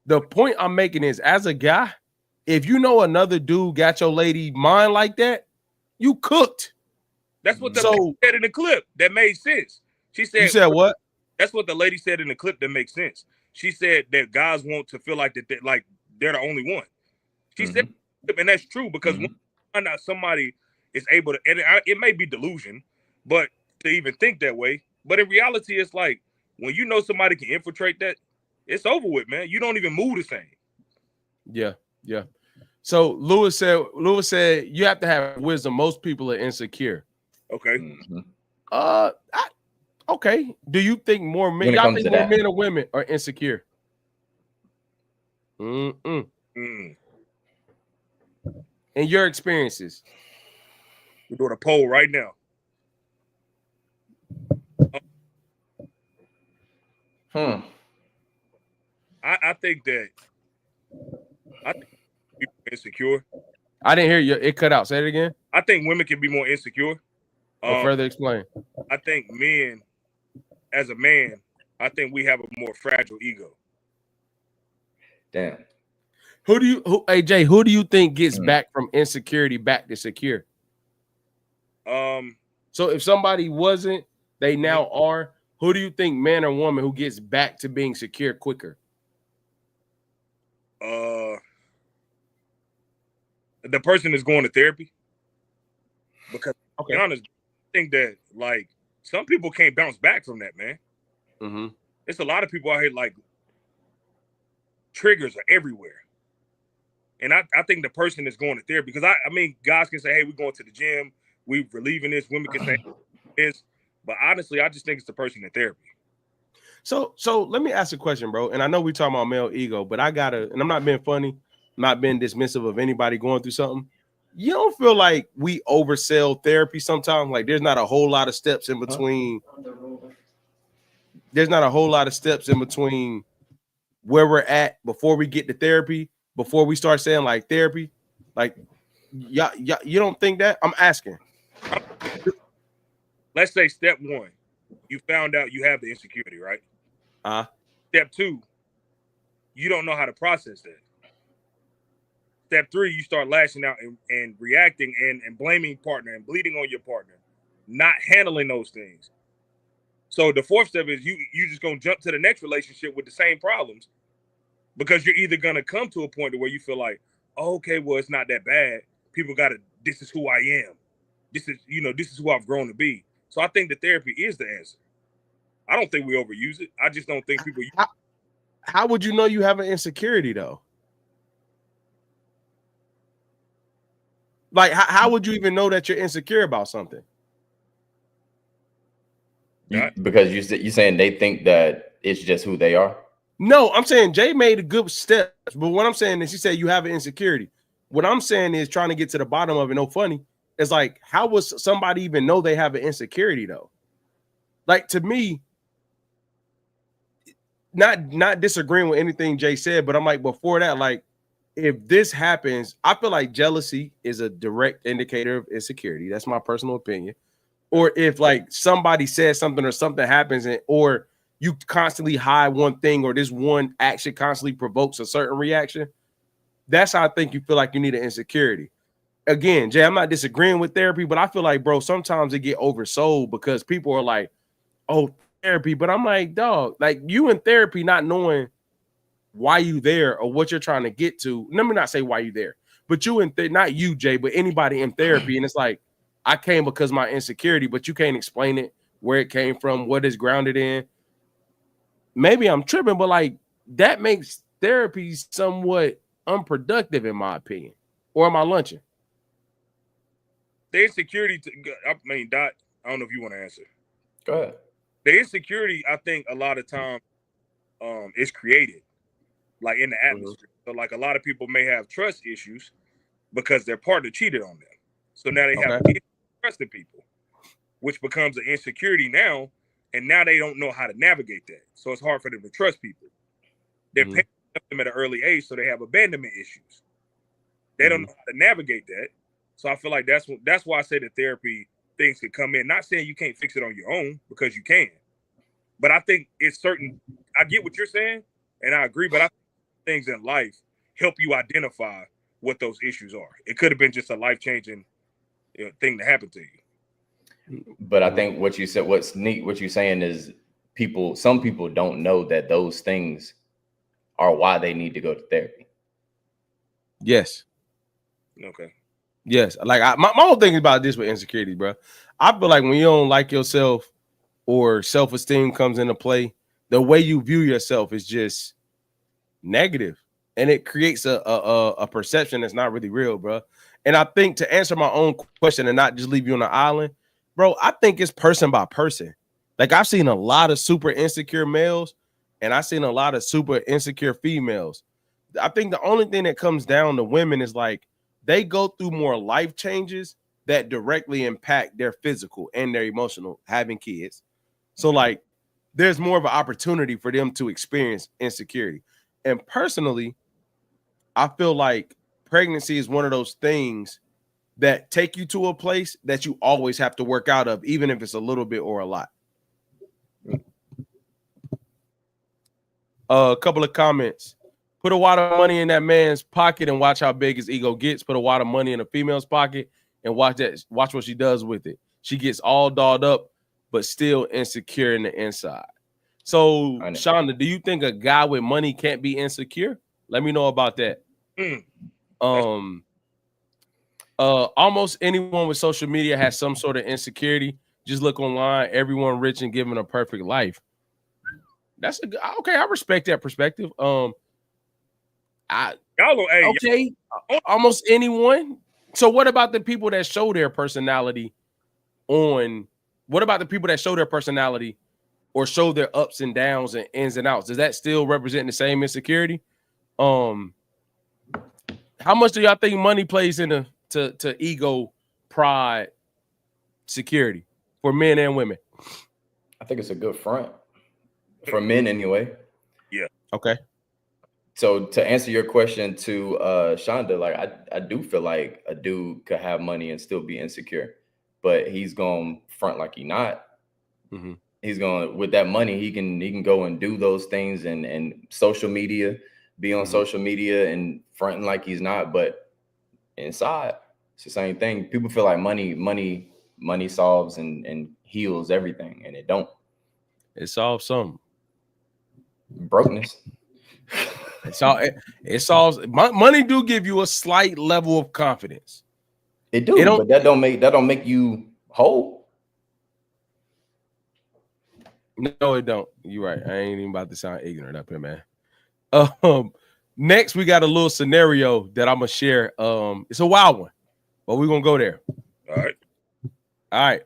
The point I'm making is, as a guy, if you know another dude got your lady mind like that, you cooked. that's what the lady said in the clip. That made sense. She said, you said what? That's what the lady said in the clip that makes sense. She said that guys want to feel like that they're the only one. She said, and that's true because when you find out somebody is able to, and it may be delusion, but to even think that way. But in reality, it's like when you know somebody can infiltrate that, it's over with, man. You don't even move the same. Yeah. So Lewis said you have to have wisdom. Most people are insecure. Okay. Okay. Do you think more men? Y'all think more men or women are insecure? In your experiences, we're doing a poll right now. I think people are insecure. I didn't hear you. It cut out. Say it again. I think women can be more insecure. Further explain. I think men, as a man, I think we have a more fragile ego. Damn. Hey Jay, who do you think gets back from insecurity back to secure? So if somebody wasn't, they now are. Who do you think, man or woman, who gets back to being secure quicker? The person is going to therapy. Because to be honest, I think that like some people can't bounce back from that, man. It's a lot of people out here like triggers are everywhere. And I think the person is going to therapy because I mean, guys can say, hey, we're going to the gym, we're relieving this. Women can say this, but honestly, I just think it's the person in therapy. So let me ask a question, bro. And I know we talking about male ego, but and I'm not being funny, not being dismissive of anybody going through something. You don't feel like we oversell therapy sometimes? Like there's not a whole lot of steps in between. There's not a whole lot of steps in between where we're at before we get to therapy, before we start saying like therapy. Like, you don't think that? I'm asking. Let's say step one, you found out you have the insecurity, right? Step two, you don't know how to process that. Step three, you start lashing out and reacting and blaming partner and bleeding on your partner, not handling those things. So the fourth step is you just gonna jump to the next relationship with the same problems because you're either gonna come to a point where you feel like, oh, okay, well, it's not that bad. People this is who I am. This is who I've grown to be. So I think the therapy is the answer. I don't think we overuse it. I just don't think people use it. How would you know you have an insecurity though? Like, how would you even know that you're insecure about something? Because you're saying they think that it's just who they are? No, I'm saying Jay made a good step. But what I'm saying is he said you have an insecurity. What I'm saying is trying to get to the bottom of it. No funny. It's like, how would somebody even know they have an insecurity though? Like to me, not disagreeing with anything Jay said, but I'm like, before that, like, if this happens, I feel like jealousy is a direct indicator of insecurity. That's my personal opinion. Or if like somebody says something or something happens, or you constantly hide one thing, or this one action constantly provokes a certain reaction, that's how I think you feel like you need an insecurity. Again, Jay, I'm not disagreeing with therapy, but I feel like, bro, sometimes it get oversold because people are like, oh, therapy. But I'm like, dog, like you in therapy not knowing why you there or what you're trying to get to. Let me not say why you there, but you not you, Jay, but anybody in therapy. And it's like, I came because of my insecurity, but you can't explain it, where it came from, what it's grounded in. Maybe I'm tripping, but like that makes therapy somewhat unproductive in my opinion. Or am I lunching? The insecurity, I mean, Dot, I don't know if you want to answer. Go ahead. The insecurity, I think a lot of time is created, like in the atmosphere. So like a lot of people may have trust issues because their partner cheated on them. So now they have trusting people, which becomes an insecurity now. And now they don't know how to navigate that. So it's hard for them to trust people. Their parents left them at an early age, so they have abandonment issues. They don't know how to navigate that. So I feel like that's why I say that therapy things can come in. Not saying you can't fix it on your own, because you can. But I think it's certain. I get what you're saying, and I agree. But I think things in life help you identify what those issues are. It could have been just a life-changing thing to happen to you. But I think what you said, what's neat, what you're saying is some people don't know that those things are why they need to go to therapy. Yes. Okay. Yes. Like my whole thing about this with insecurity, bro. I feel like when you don't like yourself or self-esteem comes into play, the way you view yourself is just negative. And it creates a perception that's not really real, bro. And I think to answer my own question and not just leave you on the island, bro, I think it's person by person. Like I've seen a lot of super insecure males and I've seen a lot of super insecure females. I think the only thing that comes down to women is like they go through more life changes that directly impact their physical and their emotional, having kids. So like there's more of an opportunity for them to experience insecurity. And personally, I feel like pregnancy is one of those things that take you to a place that you always have to work out of, even if it's a little bit or a lot. A couple of comments. Put a wad of money in that man's pocket and watch how big his ego gets. Put a wad of money in a female's pocket and watch what she does with it. She gets all dolled up, but still insecure in the inside. So, Shonda, do you think a guy with money can't be insecure? Let me know about that. Almost anyone with social media has some sort of insecurity. Just look online. Everyone rich and given a perfect life. That's okay. I respect that perspective. Almost anyone. So what about the people that show their personality or show their ups and downs and ins and outs? Does that still represent the same insecurity? How much do y'all think money plays into to ego, pride, security for men and women? I think it's a good front for men anyway. Yeah. Okay. So to answer your question to Shonda, like I do feel like a dude could have money and still be insecure, but he's going front like he not. Mm-hmm. He's going with that money. He can go and do those things and social media, be on social media and fronting like he's not, but inside it's the same thing. People feel like money solves and heals everything, and it don't. It solves something. Brokenness. It solves. Money do give you a slight level of confidence. It do, but that don't make you whole. No, it don't. You're right. I ain't even about to sound ignorant up here, man. Next, we got a little scenario that I'm gonna share. It's a wild one, but we're gonna go there. All right.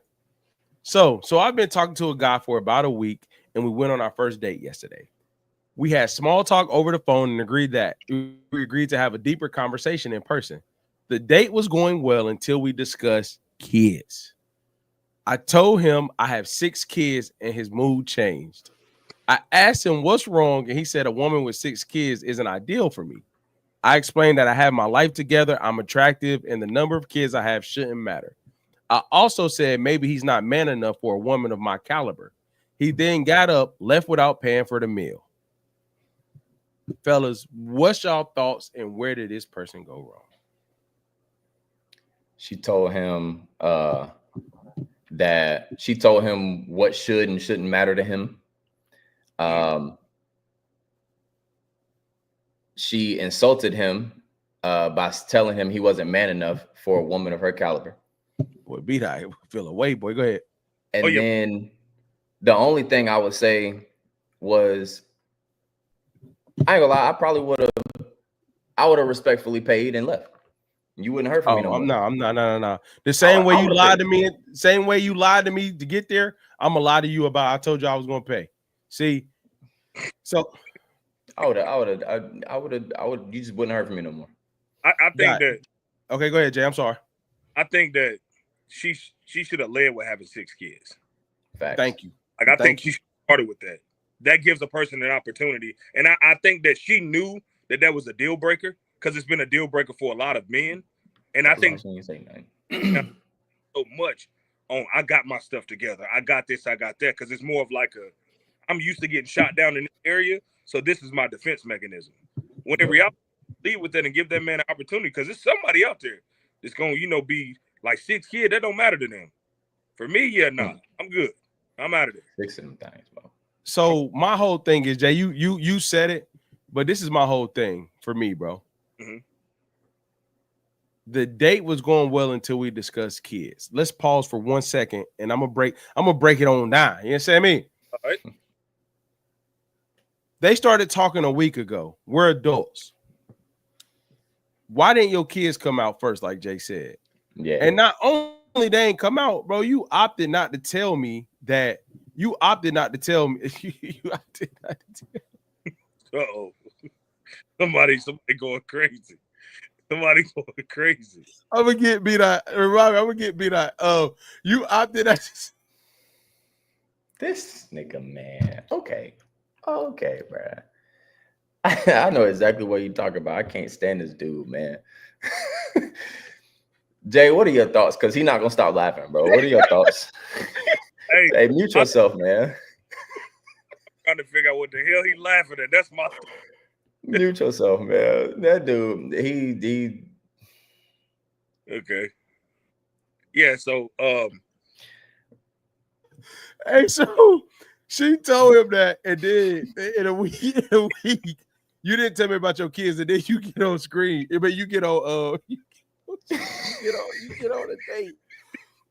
So I've been talking to a guy for about a week, and we went on our first date yesterday. We had small talk over the phone and agreed to have a deeper conversation in person. The date was going well until we discussed kids. I told him I have 6 kids, and his mood changed. I asked him what's wrong, and he said a woman with 6 kids isn't ideal for me. I explained that I have my life together, I'm attractive, and the number of kids I have shouldn't matter. I also said maybe he's not man enough for a woman of my caliber. He then got up, left without paying for the meal. Fellas, what's y'all thoughts, and where did this person go wrong? She told him that she told him what should and shouldn't matter to him. She insulted him by telling him he wasn't man enough for a woman of her caliber. Boy, beat I feel away, boy. Go ahead. And then the only thing I would say was, I ain't gonna lie, I would have respectfully paid and left. You wouldn't hurt from me no more. I'm not. The same way you lied to me, same way you lied to me to get there, I'm gonna lie to you about. I told you I was gonna pay. See, so I would. You just wouldn't hurt from me no more. I think that. Okay, go ahead, Jay. I'm sorry. I think that she should have led with having 6 kids. Facts. Thank you. Like, I think she started with that. That gives a person an opportunity. And I think that she knew that was a deal breaker, because it's been a deal breaker for a lot of men. And I think so much on, I got my stuff together, I got this, I got that, because it's more of like I'm used to getting shot down in this area, so this is my defense mechanism. When in reality, lead with that and give that man an opportunity, because there's somebody out there that's going to, be like 6 kids. That don't matter to them. For me, I'm good. I'm out of there. 6 of them things, bro. So my whole thing is, Jay, you said it, but this is my whole thing for me, bro. Mm-hmm. The date was going well until we discussed kids. Let's pause for 1 second, and I'm gonna break it on down. You understand me? All right. They started talking a week ago. We're adults. Why didn't your kids come out first, like Jay said? Yeah. And not only they ain't come out, bro, you opted not to tell me that. You opted not to tell me. You opted not to tell me. Uh-oh. Somebody going crazy. Somebody going crazy. I'm gonna get beat out. Remind me, I'm gonna get beat out. Oh, you opted out. This nigga, man. Okay, bro. I know exactly what you're talking about. I can't stand this dude, man. Jay, what are your thoughts? Because he's not gonna stop laughing, bro. What are your thoughts? Hey, mute yourself, man. I'm trying to figure out what the hell he's laughing at. That's my. Mute yourself, man. That dude, he. Okay. Yeah. So, Hey, so she told him that, and then in a week, you didn't tell me about your kids, and then you get on screen, but you get on, you get on a date,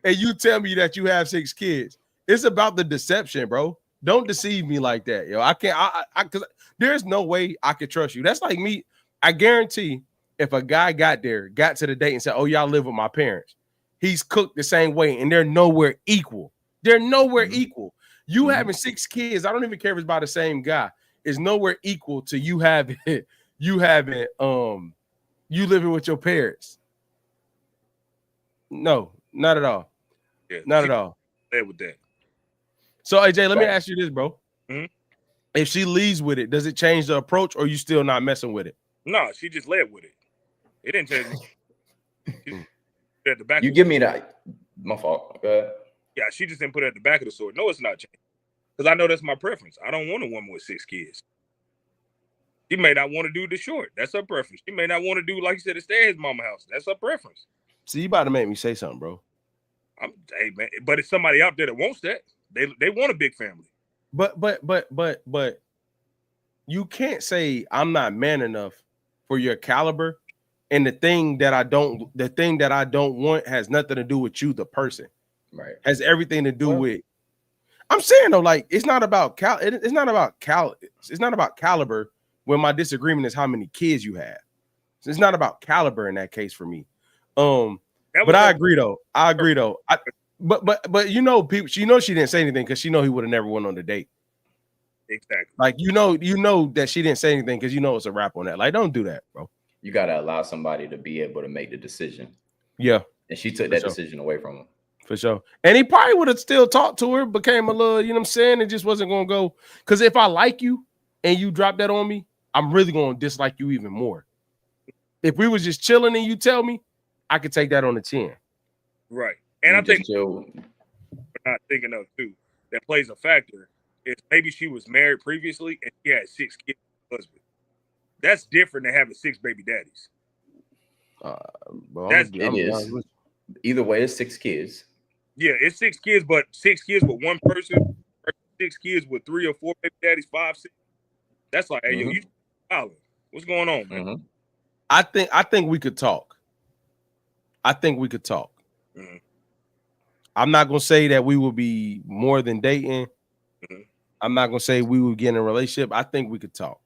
and you tell me that you have 6 kids. It's about the deception, bro. Don't deceive me like that, yo. I can't. Because there's no way I could trust you. That's like me. I guarantee if a guy got to the date and said, "Oh, y'all live with my parents," he's cooked the same way, and they're nowhere equal. They're nowhere equal. You having 6 kids, I don't even care if it's by the same guy, is nowhere equal to you having you living with your parents. No, not at all. Yeah, not at all. With that. So, AJ, let me ask you this, bro. Mm-hmm. If she leaves with it, does it change the approach, or you still not messing with it? No, she just led with it. It didn't change. At the back. You give me that. My fault. Go ahead. Yeah, she just didn't put it at the back of the sword. No, it's not changing. Because I know that's my preference. I don't want a woman with 6 kids. She may not want to do the short. That's her preference. She may not want to do, like you said, stay at his mama house. That's her preference. See, you about to make me say something, bro. Hey, man, but it's somebody out there that wants that. They want a big family. But you can't say I'm not man enough for your caliber, and the thing that I don't want has nothing to do with you, the person. Right. Has everything to do with. I'm saying though, like it's not about it's not about caliber when my disagreement is how many kids you have. So it's not about caliber in that case for me. But I agree though. But people, she didn't say anything because she know he would have never went on the date. Exactly. Like you know that she didn't say anything because it's a wrap on that. Like, don't do that, bro. You gotta allow somebody to be able to make the decision. Yeah. And she took that decision away from him. For sure. And he probably would have still talked to her, became a little, you know what I'm saying? It just wasn't going to go. Because if I like you and you drop that on me, I'm really going to dislike you even more. If we was just chilling and you tell me, I could take that on the chin. Right. And You I think chill. we're not thinking of too, that plays a factor is maybe she was married previously and she had 6 kids with her husband. That's different than having 6 baby daddies. Bro, It is. Either way, it's 6 kids. Yeah, it's 6 kids, but 6 kids with one person, 6 kids with 3 or 4 baby daddies, 5, 6. That's like, hey, yo, you what's going on, man? I think we could talk. I think we could talk. I'm not gonna say that we will be more than dating. I'm not gonna say we would get in a relationship. I think we could talk.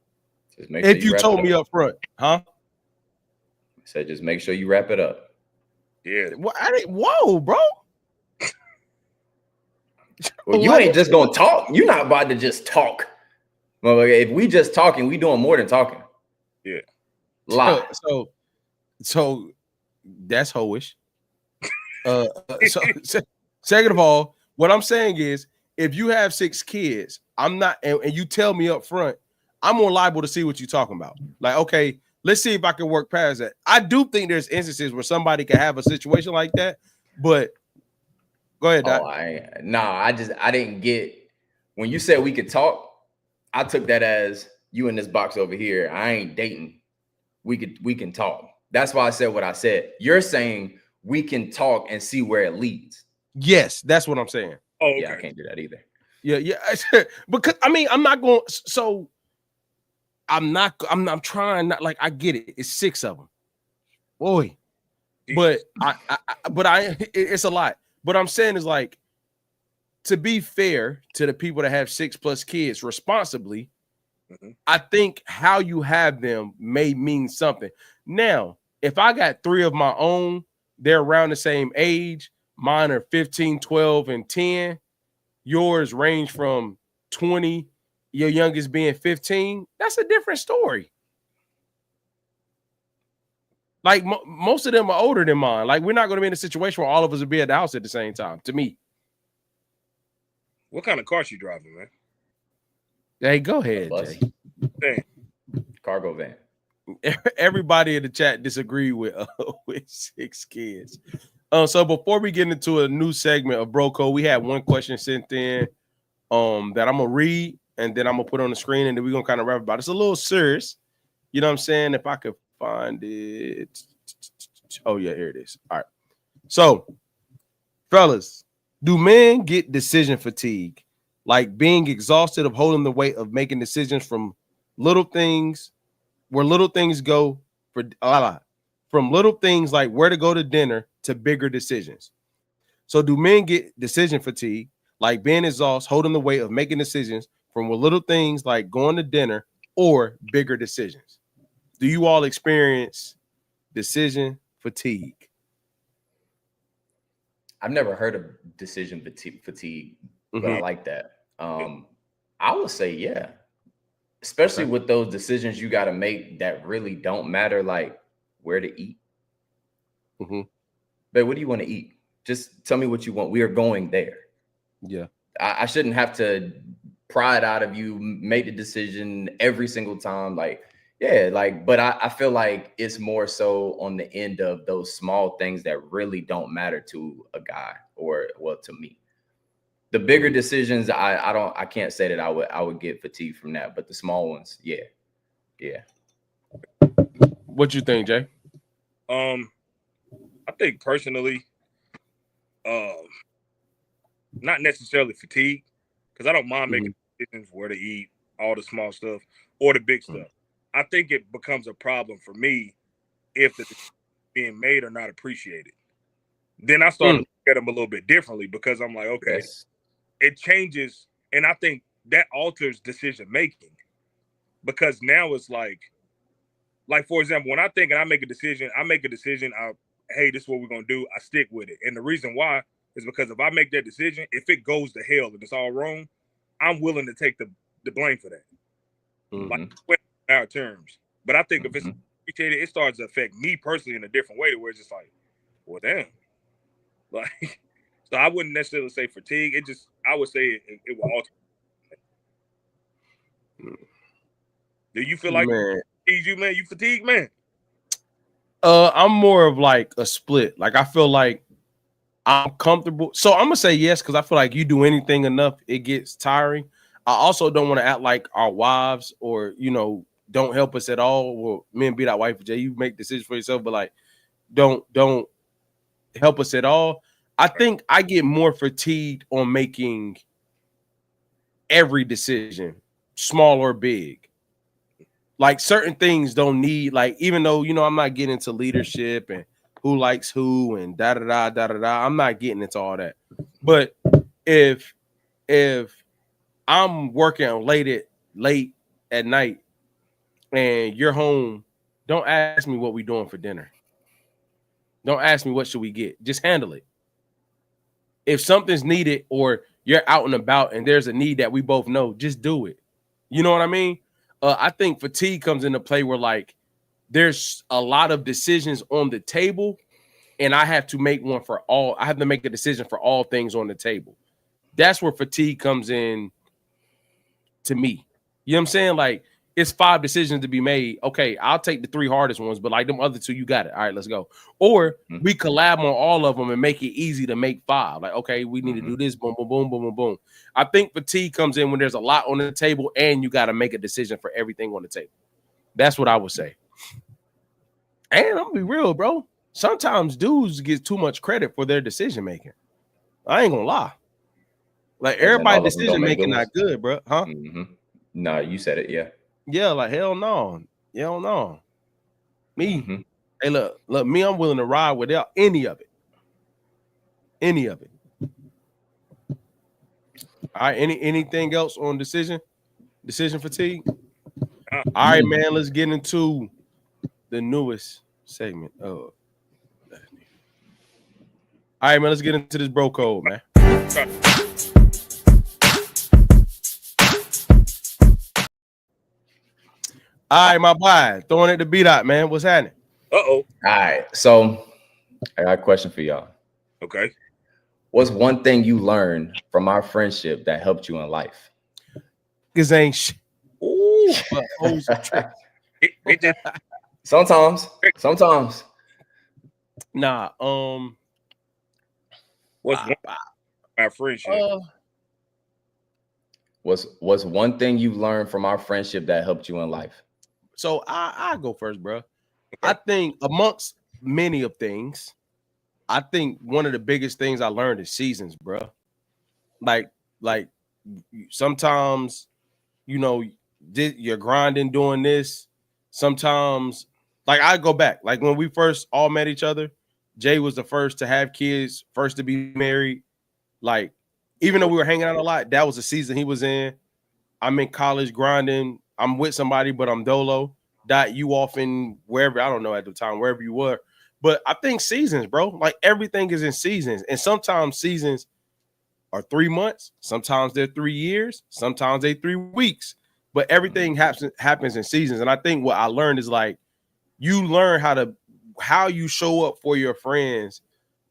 If you told me up front, huh? I said, just make sure you wrap it up. Yeah. Whoa, bro. Well, you ain't just gonna talk. You're not about to just talk. Well, if we just talking, we doing more than talking. Yeah. Lie. So that's hoish. Second of all, what I'm saying is, if you have 6 kids, I'm not, and you tell me up front, I'm more liable to see what you're talking about. Like, okay, let's see if I can work past that. I do think there's instances where somebody can have a situation like that, but go ahead, Doc. I didn't get when you said we could talk. I took that as you in this box over here. I ain't dating. We can talk. That's why I said what I said. You're saying we can talk and see where it leads. Yes, that's what I'm saying. Oh, okay. Yeah, I can't do that either. Yeah. Because I mean, I'm not going. So I'm trying not, like, I get it. It's 6 of them, boy. But it's a lot. But I'm saying is, like, to be fair to the people that have 6+ kids responsibly, I think how you have them may mean something. Now, if I got 3 of my own, they're around the same age. Mine are 15, 12, and 10. Yours range from 20, your youngest being 15. That's a different story. Like, most of them are older than mine. Like, we're not going to be in a situation where all of us will be at the house at the same time, to me. What kind of car she driving, man? Hey, go ahead, Jay. Hey. Cargo van. Everybody in the chat disagreed with 6 kids. So before we get into a new segment of Broco, we had one question sent in that I'm gonna read, and then I'm gonna put on the screen, and then we're gonna kind of wrap about it. It's a little serious, you know what I'm saying? If I could find it. Oh yeah, here it is. All right. So, fellas, do men get decision fatigue, like being exhausted of holding the weight of making decisions from little things, where little things go for from little things like where to go to dinner to bigger decisions? So do men get decision fatigue, like being exhausted, holding the weight of making decisions from little things like going to dinner or bigger decisions? Do you all experience decision fatigue? I've never heard of decision fatigue, but I like that. I would say, yeah, especially with those decisions you got to make that really don't matter, like where to eat. But what do you want to eat? Just tell me what you want. We are going there. Yeah. I shouldn't have to pry it out of you, make the decision every single time. Like, yeah, like, but I feel like it's more so on the end of those small things that really don't matter to a guy, or, well, to me. The bigger decisions, I can't say that I would get fatigued from that, but the small ones, yeah. What you think, Jay? I think personally, not necessarily fatigue, because I don't mind making decisions where to eat, all the small stuff or the big stuff. I think it becomes a problem for me if the decisions being made are not appreciated. Then I start to look at them a little bit differently, because I'm like, okay, it changes, and I think that alters decision making, because now it's like for example, when I think and I make a decision, hey, this is what we're gonna do. I stick with it, and the reason why is because if I make that decision, if it goes to hell and it's all wrong, I'm willing to take the blame for that. Like, our terms. But I think if it's appreciated, it starts to affect me personally in a different way, to where it's just like, well, damn, like, So I wouldn't necessarily say fatigue. I would say it will alter. Do you feel like Man. you, man? You fatigued, man? I'm more of like a split. Like I feel like I'm comfortable. So I'm gonna say yes because I feel like you do anything enough, it gets tiring. I also don't want to act like our wives or don't help us at all. Well, men be that wife for Jay. You make decisions for yourself, but like don't help us at all. I think I get more fatigued on making every decision, small or big. Like certain things don't need, like, even though I'm not getting into leadership and who likes who and da da da da da da. I'm not getting into all that. But if I'm working late at night and you're home, don't ask me what we doing for dinner. Don't ask me what should we get. Just handle it. If something's needed or you're out and about and there's a need that we both know, just do it. You know what I mean? I think fatigue comes into play where like there's a lot of decisions on the table and I have to make one for all. I have to make a decision for all things on the table. That's where fatigue comes in to me. You know what I'm saying? Like it's 5 decisions to be made. Okay, I'll take the 3 hardest ones, but like them other 2, you got it. All right, let's go. Or we collab on all of them and make it easy to make 5. Like, okay, we need to do this. Boom, boom, boom, boom, boom, boom. I think fatigue comes in when there's a lot on the table and you got to make a decision for everything on the table. That's what I would say. And I'm gonna be real, bro. Sometimes dudes get too much credit for their decision making. I ain't gonna lie. Like everybody's decision making not good, bro. Huh? No, you said it. Yeah. Yeah, like hell no. Hell no. Me. Hey, look, me, I'm willing to ride without any of it. Any of it. All right, anything else on decision fatigue? All right, man, let's get into the newest segment. All right, man, let's get into this bro code, man. All right, my boy, throwing it to B-Dot, man. What's happening? All right, so I got a question for y'all. Okay. What's one thing you learned from our friendship that helped you in life? Cause ain't shit. Ooh. Sometimes. Nah. What's our friendship? What's one thing you learned from our friendship that helped you in life? So I go first, bro. I think amongst many of things, I think one of the biggest things I learned is seasons, bro. Like sometimes, you're grinding doing this. Sometimes, like I go back, like when we first all met each other, Jay was the first to have kids, first to be married. Like, even though we were hanging out a lot, that was the season he was in. I'm in college grinding. I'm with somebody, but I'm dolo. Dot, you off in wherever, I don't know at the time, wherever you were. But I think seasons, bro. Like everything is in seasons. And sometimes seasons are 3 months. Sometimes they're 3 years. Sometimes they're 3 weeks. But everything happens in seasons. And I think what I learned is like you learn how you show up for your friends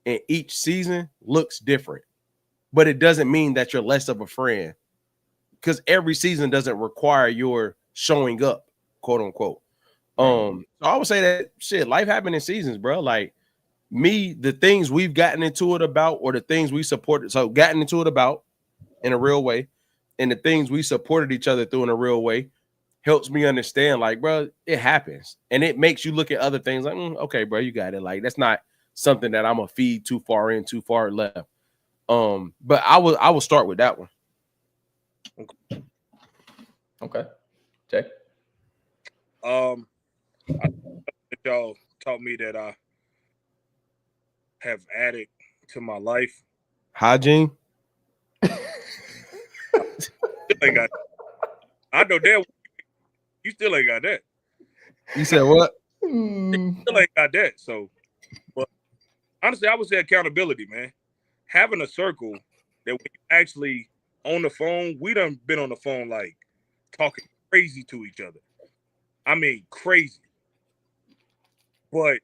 in each season looks different. But it doesn't mean that you're less of a friend. Because every season doesn't require your showing up, quote unquote. So I would say that shit, life happened in seasons, bro. Like me, the things we've gotten into it about, or the things we supported, so gotten into it about in a real way, and the things we supported each other through in a real way, helps me understand, like, bro, it happens, and it makes you look at other things like, okay, bro, you got it. Like that's not something that I'm gonna feed too far in, too far left. But I will start with that one. Okay, Jay. Y'all taught me that I have added to my life. Hygiene. Ain't got, I know that you still ain't got that. You said what? You still ain't got that. So, but honestly, I would say accountability, man. Having a circle that when you actually on the phone, we done been on the phone like talking crazy to each other. I mean, crazy. But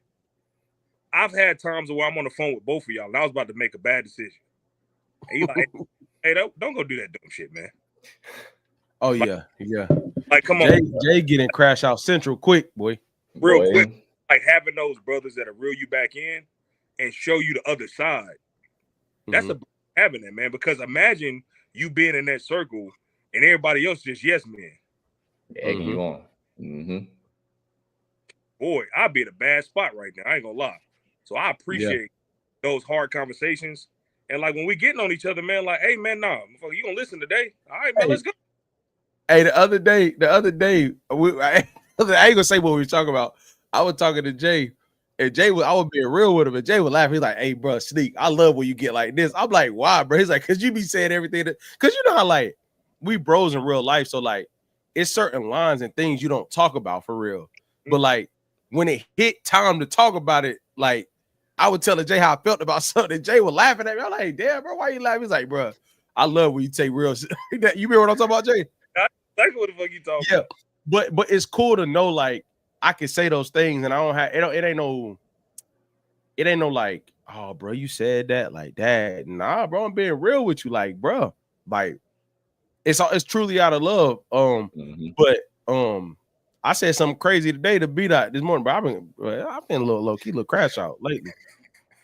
I've had times where I'm on the phone with both of y'all, and I was about to make a bad decision. And he like, hey, don't go do that dumb shit, man. Oh yeah, yeah. Like, come Jay, on, Jay getting crash out central quick, boy. real Boy. quick. Like having those brothers that'll reel you back in and show you the other side. That's a having that, man. Because imagine you being in that circle and everybody else just yes men. Egging you on. Boy, I'd be in a bad spot right now. I ain't gonna lie. So I appreciate those hard conversations. And like when we getting on each other, man, like, hey man, nah, you gonna listen today? All right, man, let's go. Hey, the other day, I ain't gonna say what we were talking about. I was talking to Jay, and I was being real with him, and Jay was laughing. He's like, "Hey, bro, Sneak, I love when you get like this." I'm like, "Why, bro?" He's like, "Cause you be saying everything cause you know how like we bros in real life, so like it's certain lines and things you don't talk about for real, but like when it hit time to talk about it, like I would tell Jay how I felt about something. Jay was laughing at me. I'm like, "Damn, bro, why you laughing?" He's like, "Bro, I love when you take real shit." You remember what I'm talking about, Jay? That's what the fuck you talking Yeah, about. but it's cool to know like I can say those things and I don't have it ain't no like, oh bro, you said that like that. Nah, bro, I'm being real with you, like, bro, like it's truly out of love. But I said something crazy today to be that this morning, but I've been a little low key, little crash out lately.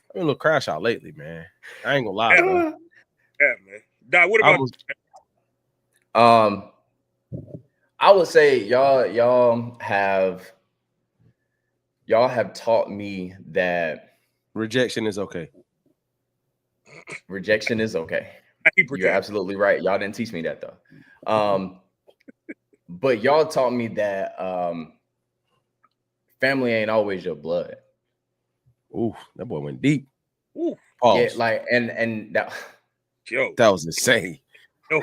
I've been a little crash out lately, man. I ain't gonna lie, bro. Yeah, man. Dad, what about I would say y'all have taught me that rejection is okay. Rejection is okay. You're absolutely right. Y'all didn't teach me that though. But y'all taught me that family ain't always your blood. Ooh, that boy went deep. Ooh. Yeah, like and that that was insane.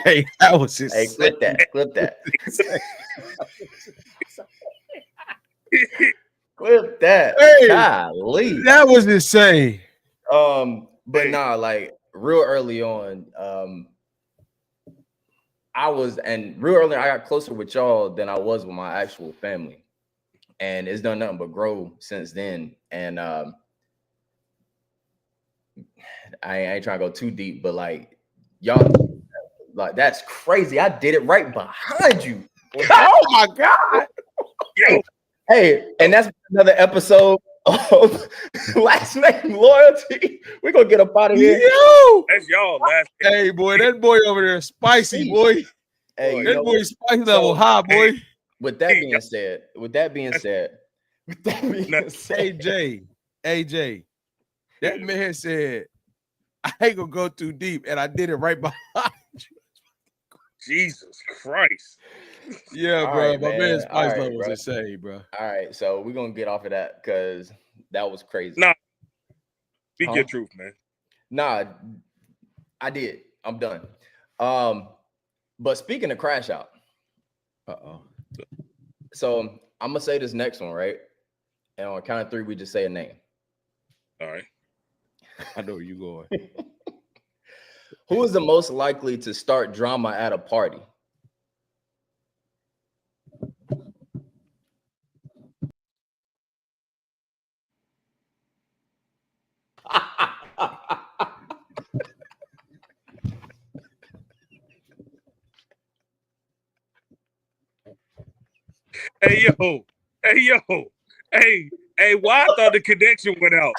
Hey, that was insane. Hey, clip that. Clip that. Hey, golly. That was insane. But nah, like real early on, I got closer with y'all than I was with my actual family. And it's done nothing but grow since then. And I ain't trying to go too deep, but like y'all, like that's crazy. I did it right behind you. Oh my God. Yo. Hey, and that's another episode of Last Name Loyalty. We're gonna get up out of here. Yo, that's y'all last. Hey, boy, that boy over there spicy, boy. Hey, that boy spicy level high, boy. With that being said, AJ, that man said, I ain't gonna go too deep, and I did it right behind you. Jesus Christ. Yeah, All bro. right, My man's spice level was bro. insane, bro. All right, so we're gonna get off of that because that was crazy. Nah, speak your truth, man. Nah, I did. I'm done. But speaking of crash out, so I'm gonna say this next one, right? And on count of three, we just say a name. All right. I know where you going. Who is the most likely to start drama at a party? Hey, yo. Hey, why I thought the connection went out?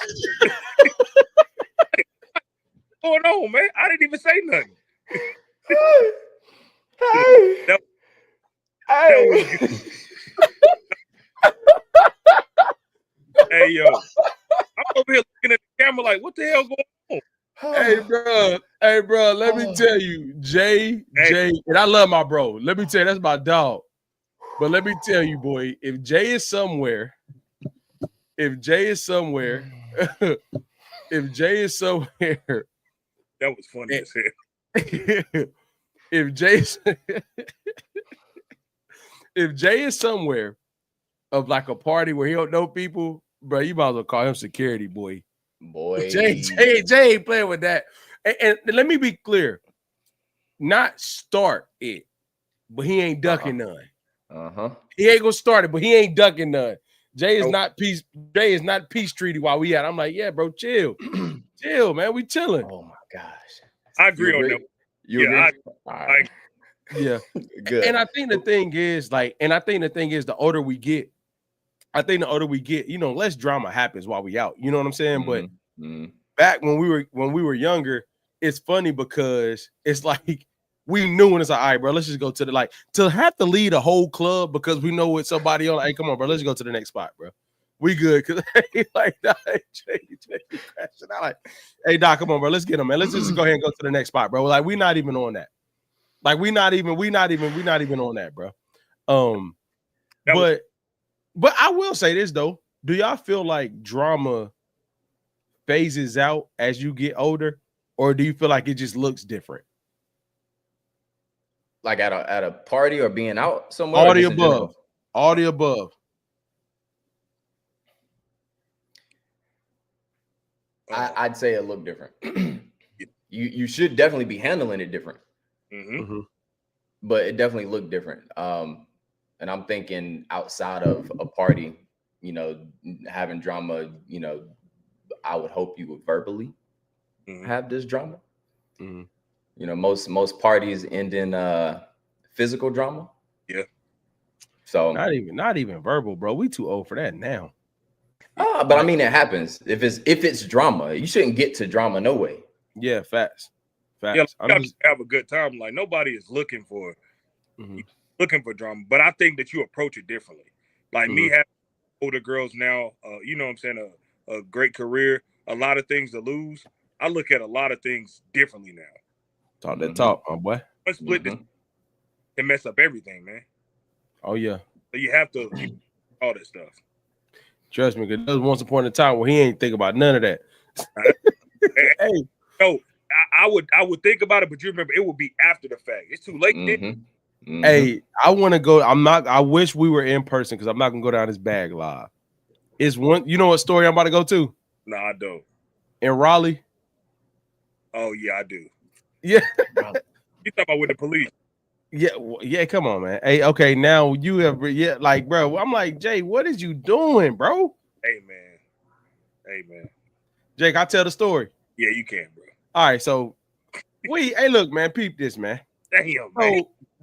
What's going on, man? I didn't even say nothing. Hey, yo. I'm over here looking at the camera like, what the hell going on? Hey, bro, let me tell you, Jay, and I love my bro. Let me tell you, that's my dog. But let me tell you, boy, if Jay is somewhere, that was funny as hell. if Jay is somewhere of like a party where he don't know people, bro, you might as well call him security, boy. Jay ain't playing with that. And let me be clear, not start it, but he ain't ducking none. He ain't gonna start it, but he ain't ducking none. Jay is not peace treaty while we at. I'm like, yeah, bro, chill, man, we chilling. Oh my gosh. I agree on agree? that. You Yeah, agree? All right. Yeah. Good. And I think the thing is, like, the older we get, you know, less drama happens while we out. You know what I'm saying? But back when we were younger, it's funny because it's like we knew when it's like, all right, bro, let's just go to the like to have to lead a whole club because we know it's somebody on. Hey, come on, bro, let's go to the next spot, bro. We good because like Jay crashing out like, hey Doc, come on, bro, let's get him, man. Let's just go ahead and go to the next spot, bro. Like we're not even on that. Like we not even on that, bro. But I will say this though. Do y'all feel like drama phases out as you get older, or do you feel like it just looks different? Like at a party or being out somewhere? All the above. All the above. I'd say it looked different. You should definitely be handling it different. But it definitely looked different. And I'm thinking outside of a party, you know, having drama, you know, I would hope you would verbally have this drama. You know, most parties end in physical drama. Yeah. So not even verbal, bro. We too old for that now. But I mean, it happens. If it's drama, you shouldn't get to drama no way. Yeah, facts. Yeah, like, have a good time. Like nobody is looking for drama, but I think that you approach it differently. Like me having older girls now, you know what I'm saying, a great career, a lot of things to lose. I look at a lot of things differently now. Talk that talk, my boy. One split this can mess up everything, man. Oh yeah. So you have to all that stuff. Trust me, because there was once upon a time where he ain't think about none of that. Hey, no, I would think about it, but you remember it would be after the fact. It's too late. Hey, I want to go. I wish we were in person because I'm not gonna go down this bag live. It's one, you know what story I'm about to go to? No, I don't. In Raleigh. Oh yeah, I do. Yeah. You talking about with the police? Yeah, come on, man. Hey, okay, now you have like, bro. I'm like, Jay, what is you doing, bro? Hey man. Jake, I tell the story. Yeah, you can, bro. All right, so hey, look, man, peep this, man. Damn, man.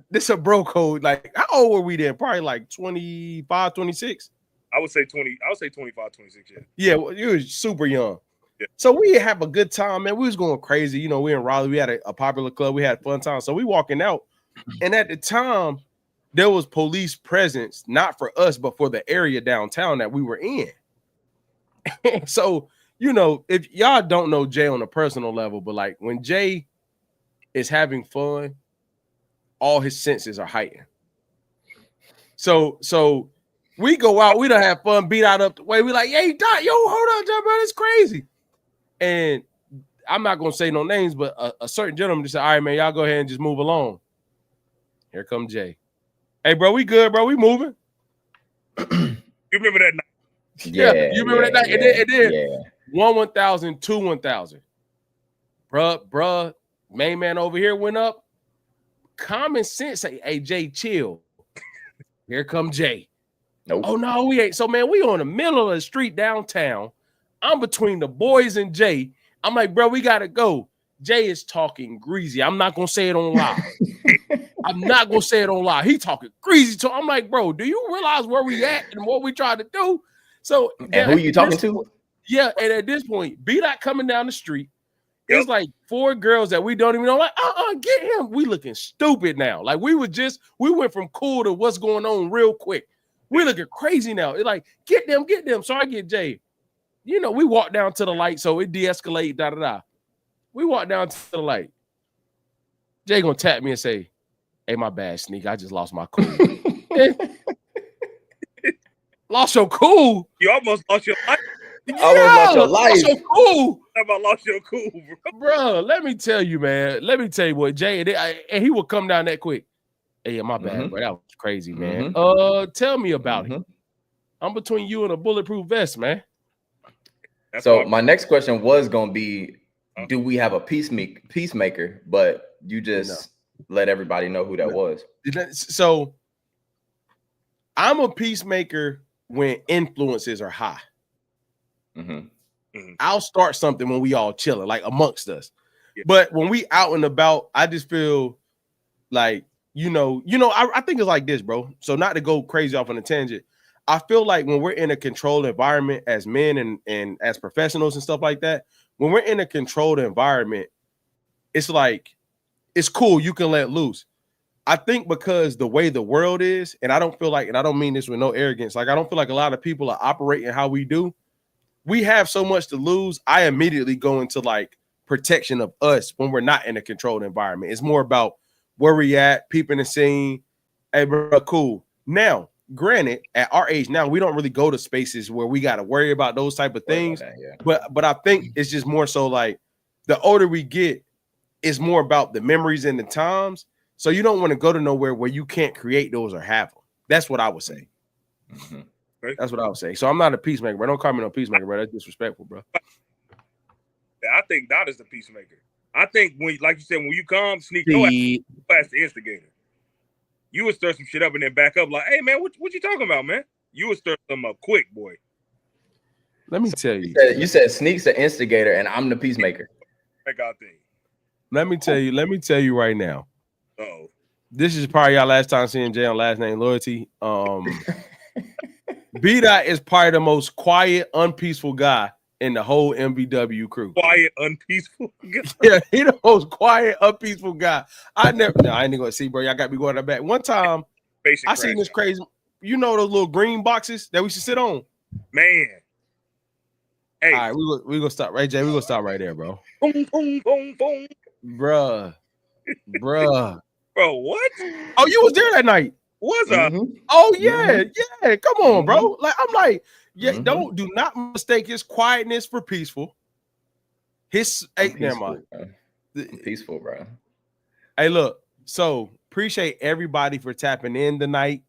This a bro code. Like, how old were we then? Probably like 25, 26. I would say 20. I would say 25, 26. Yeah, well, you were super young. Yeah. So we have a good time, man. We was going crazy. You know, we in Raleigh. We had a popular club. We had fun time. So we walking out. And at the time, there was police presence, not for us, but for the area downtown that we were in. So, you know, if y'all don't know Jay on a personal level, but like when Jay is having fun, all his senses are heightened. So we go out, we don't have fun, beat out up the way. We like, hey, Doc, yo, hold up, bro, it's crazy. And I'm not gonna say no names, but a certain gentleman just said, all right, man, y'all go ahead and just move along. Here comes Jay. Hey, bro, we good, bro. We moving. You remember that night? Yeah, you remember that night? And then 1,000, 1,000. Bruh, main man over here went up. Common sense say, hey, Jay, chill. Here come Jay. Nope. Oh, no, we ain't. So, man, we on the middle of the street downtown. I'm between the boys and Jay. I'm like, bro, we got to go. Jay is talking greasy. I'm not going to say it on live. I'm not going to say it on live. He talking greasy. So I'm like, bro, do you realize where we at and what we trying to do? So, and who you talking to? Yeah, and at this point, B-Dot coming down the street. It's like 4 girls that we don't even know. Like, get him. We looking stupid now. Like we went from cool to what's going on real quick. We looking crazy now. It's like, get them. So I get Jay. You know, we walk down to the light, so it de-escalate, da-da-da. We walk down to the light. Jay gonna tap me and say, hey, my bad, Sneak. I just lost my cool. Lost your cool? You almost lost your life. Yeah, lost your life. Lost your cool. How about lost your cool, bro? Let me tell you, man. Let me tell you what, Jay, and he would come down that quick. Hey, my bad, bro. That was crazy, man. Tell me about it. I'm between you and a bulletproof vest, man. So my next question was gonna be, do we have a peacemaker? But you just let everybody know who that was. So I'm a peacemaker when influences are high. I'll start something when we all chilling, like amongst us. But when we out and about, I just feel like, I think it's like this, bro. So not to go crazy off on a tangent, I feel like when we're in a controlled environment as men and as professionals and stuff like that, when we're in a controlled environment, it's like, it's cool. You can let loose. I think because the way the world is, and I don't feel like, and I don't mean this with no arrogance, like I don't feel like a lot of people are operating how we do. We have so much to lose. I immediately go into like protection of us when we're not in a controlled environment. It's more about where we at, peeping the scene. Hey, bro, cool. Now, granted, at our age now, we don't really go to spaces where we got to worry about those type of things. But I think it's just more so like the older we get, it's more about the memories and the times. So you don't want to go to nowhere where you can't create those or have them. That's what I would say. Mm-hmm. That's what I would say. So I'm not a peacemaker, bro. Don't call me no peacemaker, bro. That's disrespectful, bro. I think Dot is the peacemaker. I think when, like you said, when you come, sneak your ass the instigator. You would stir some shit up and then back up like, hey man, what you talking about, man? You would stir them up quick, boy. Let me tell you. You said Sneak's the instigator and I'm the peacemaker. Let me tell you right now. Oh, this is probably y'all last time seeing Jay on Last Name Loyalty. B-Dot is probably the most quiet, unpeaceful guy in the whole MVW crew. Quiet, unpeaceful guy? Yeah, he the most quiet, unpeaceful guy. I ain't gonna see, bro. Y'all got me going that back. One time, I seen this crazy. You know those little green boxes that we should sit on? Man. Hey. All right, we gonna stop right, Jay. We gonna stop right there, bro. Boom, boom, boom, boom. Bruh. Bro, what? Oh, you was there that night. Was I? Oh yeah, yeah. Come on, bro. Like I'm like, do not mistake his quietness for peaceful. Never mind. Peaceful, bro. Hey, look. So appreciate everybody for tapping in tonight.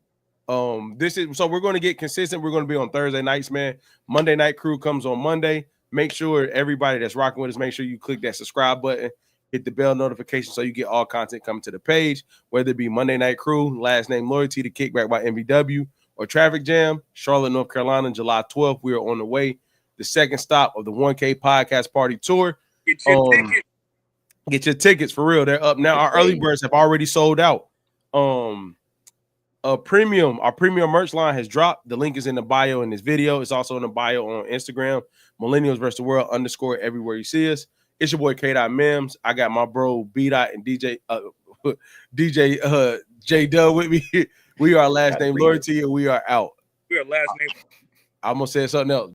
We're going to get consistent. We're going to be on Thursday nights, man. Monday Night Crew comes on Monday. Make sure everybody that's rocking with us, make sure you click that subscribe button. Hit the bell notification so you get all content coming to the page, whether it be Monday Night Crew, Last Name Loyalty, The Kickback by MVW, or Traffic Jam, Charlotte, North Carolina, July 12th. We are on the way. The second stop of the 1K Podcast Party Tour. Get your tickets. Get your tickets for real. They're up now. Our early birds have already sold out. Our premium merch line has dropped. The link is in the bio in this video. It's also in the bio on Instagram. Millennials versus the world _ everywhere you see us. It's your boy K.Mims. I got my bro B-Dot and DJ J Dub with me. We are Last Name Loyalty and we are out. We are Last Name. I'm gonna say something else.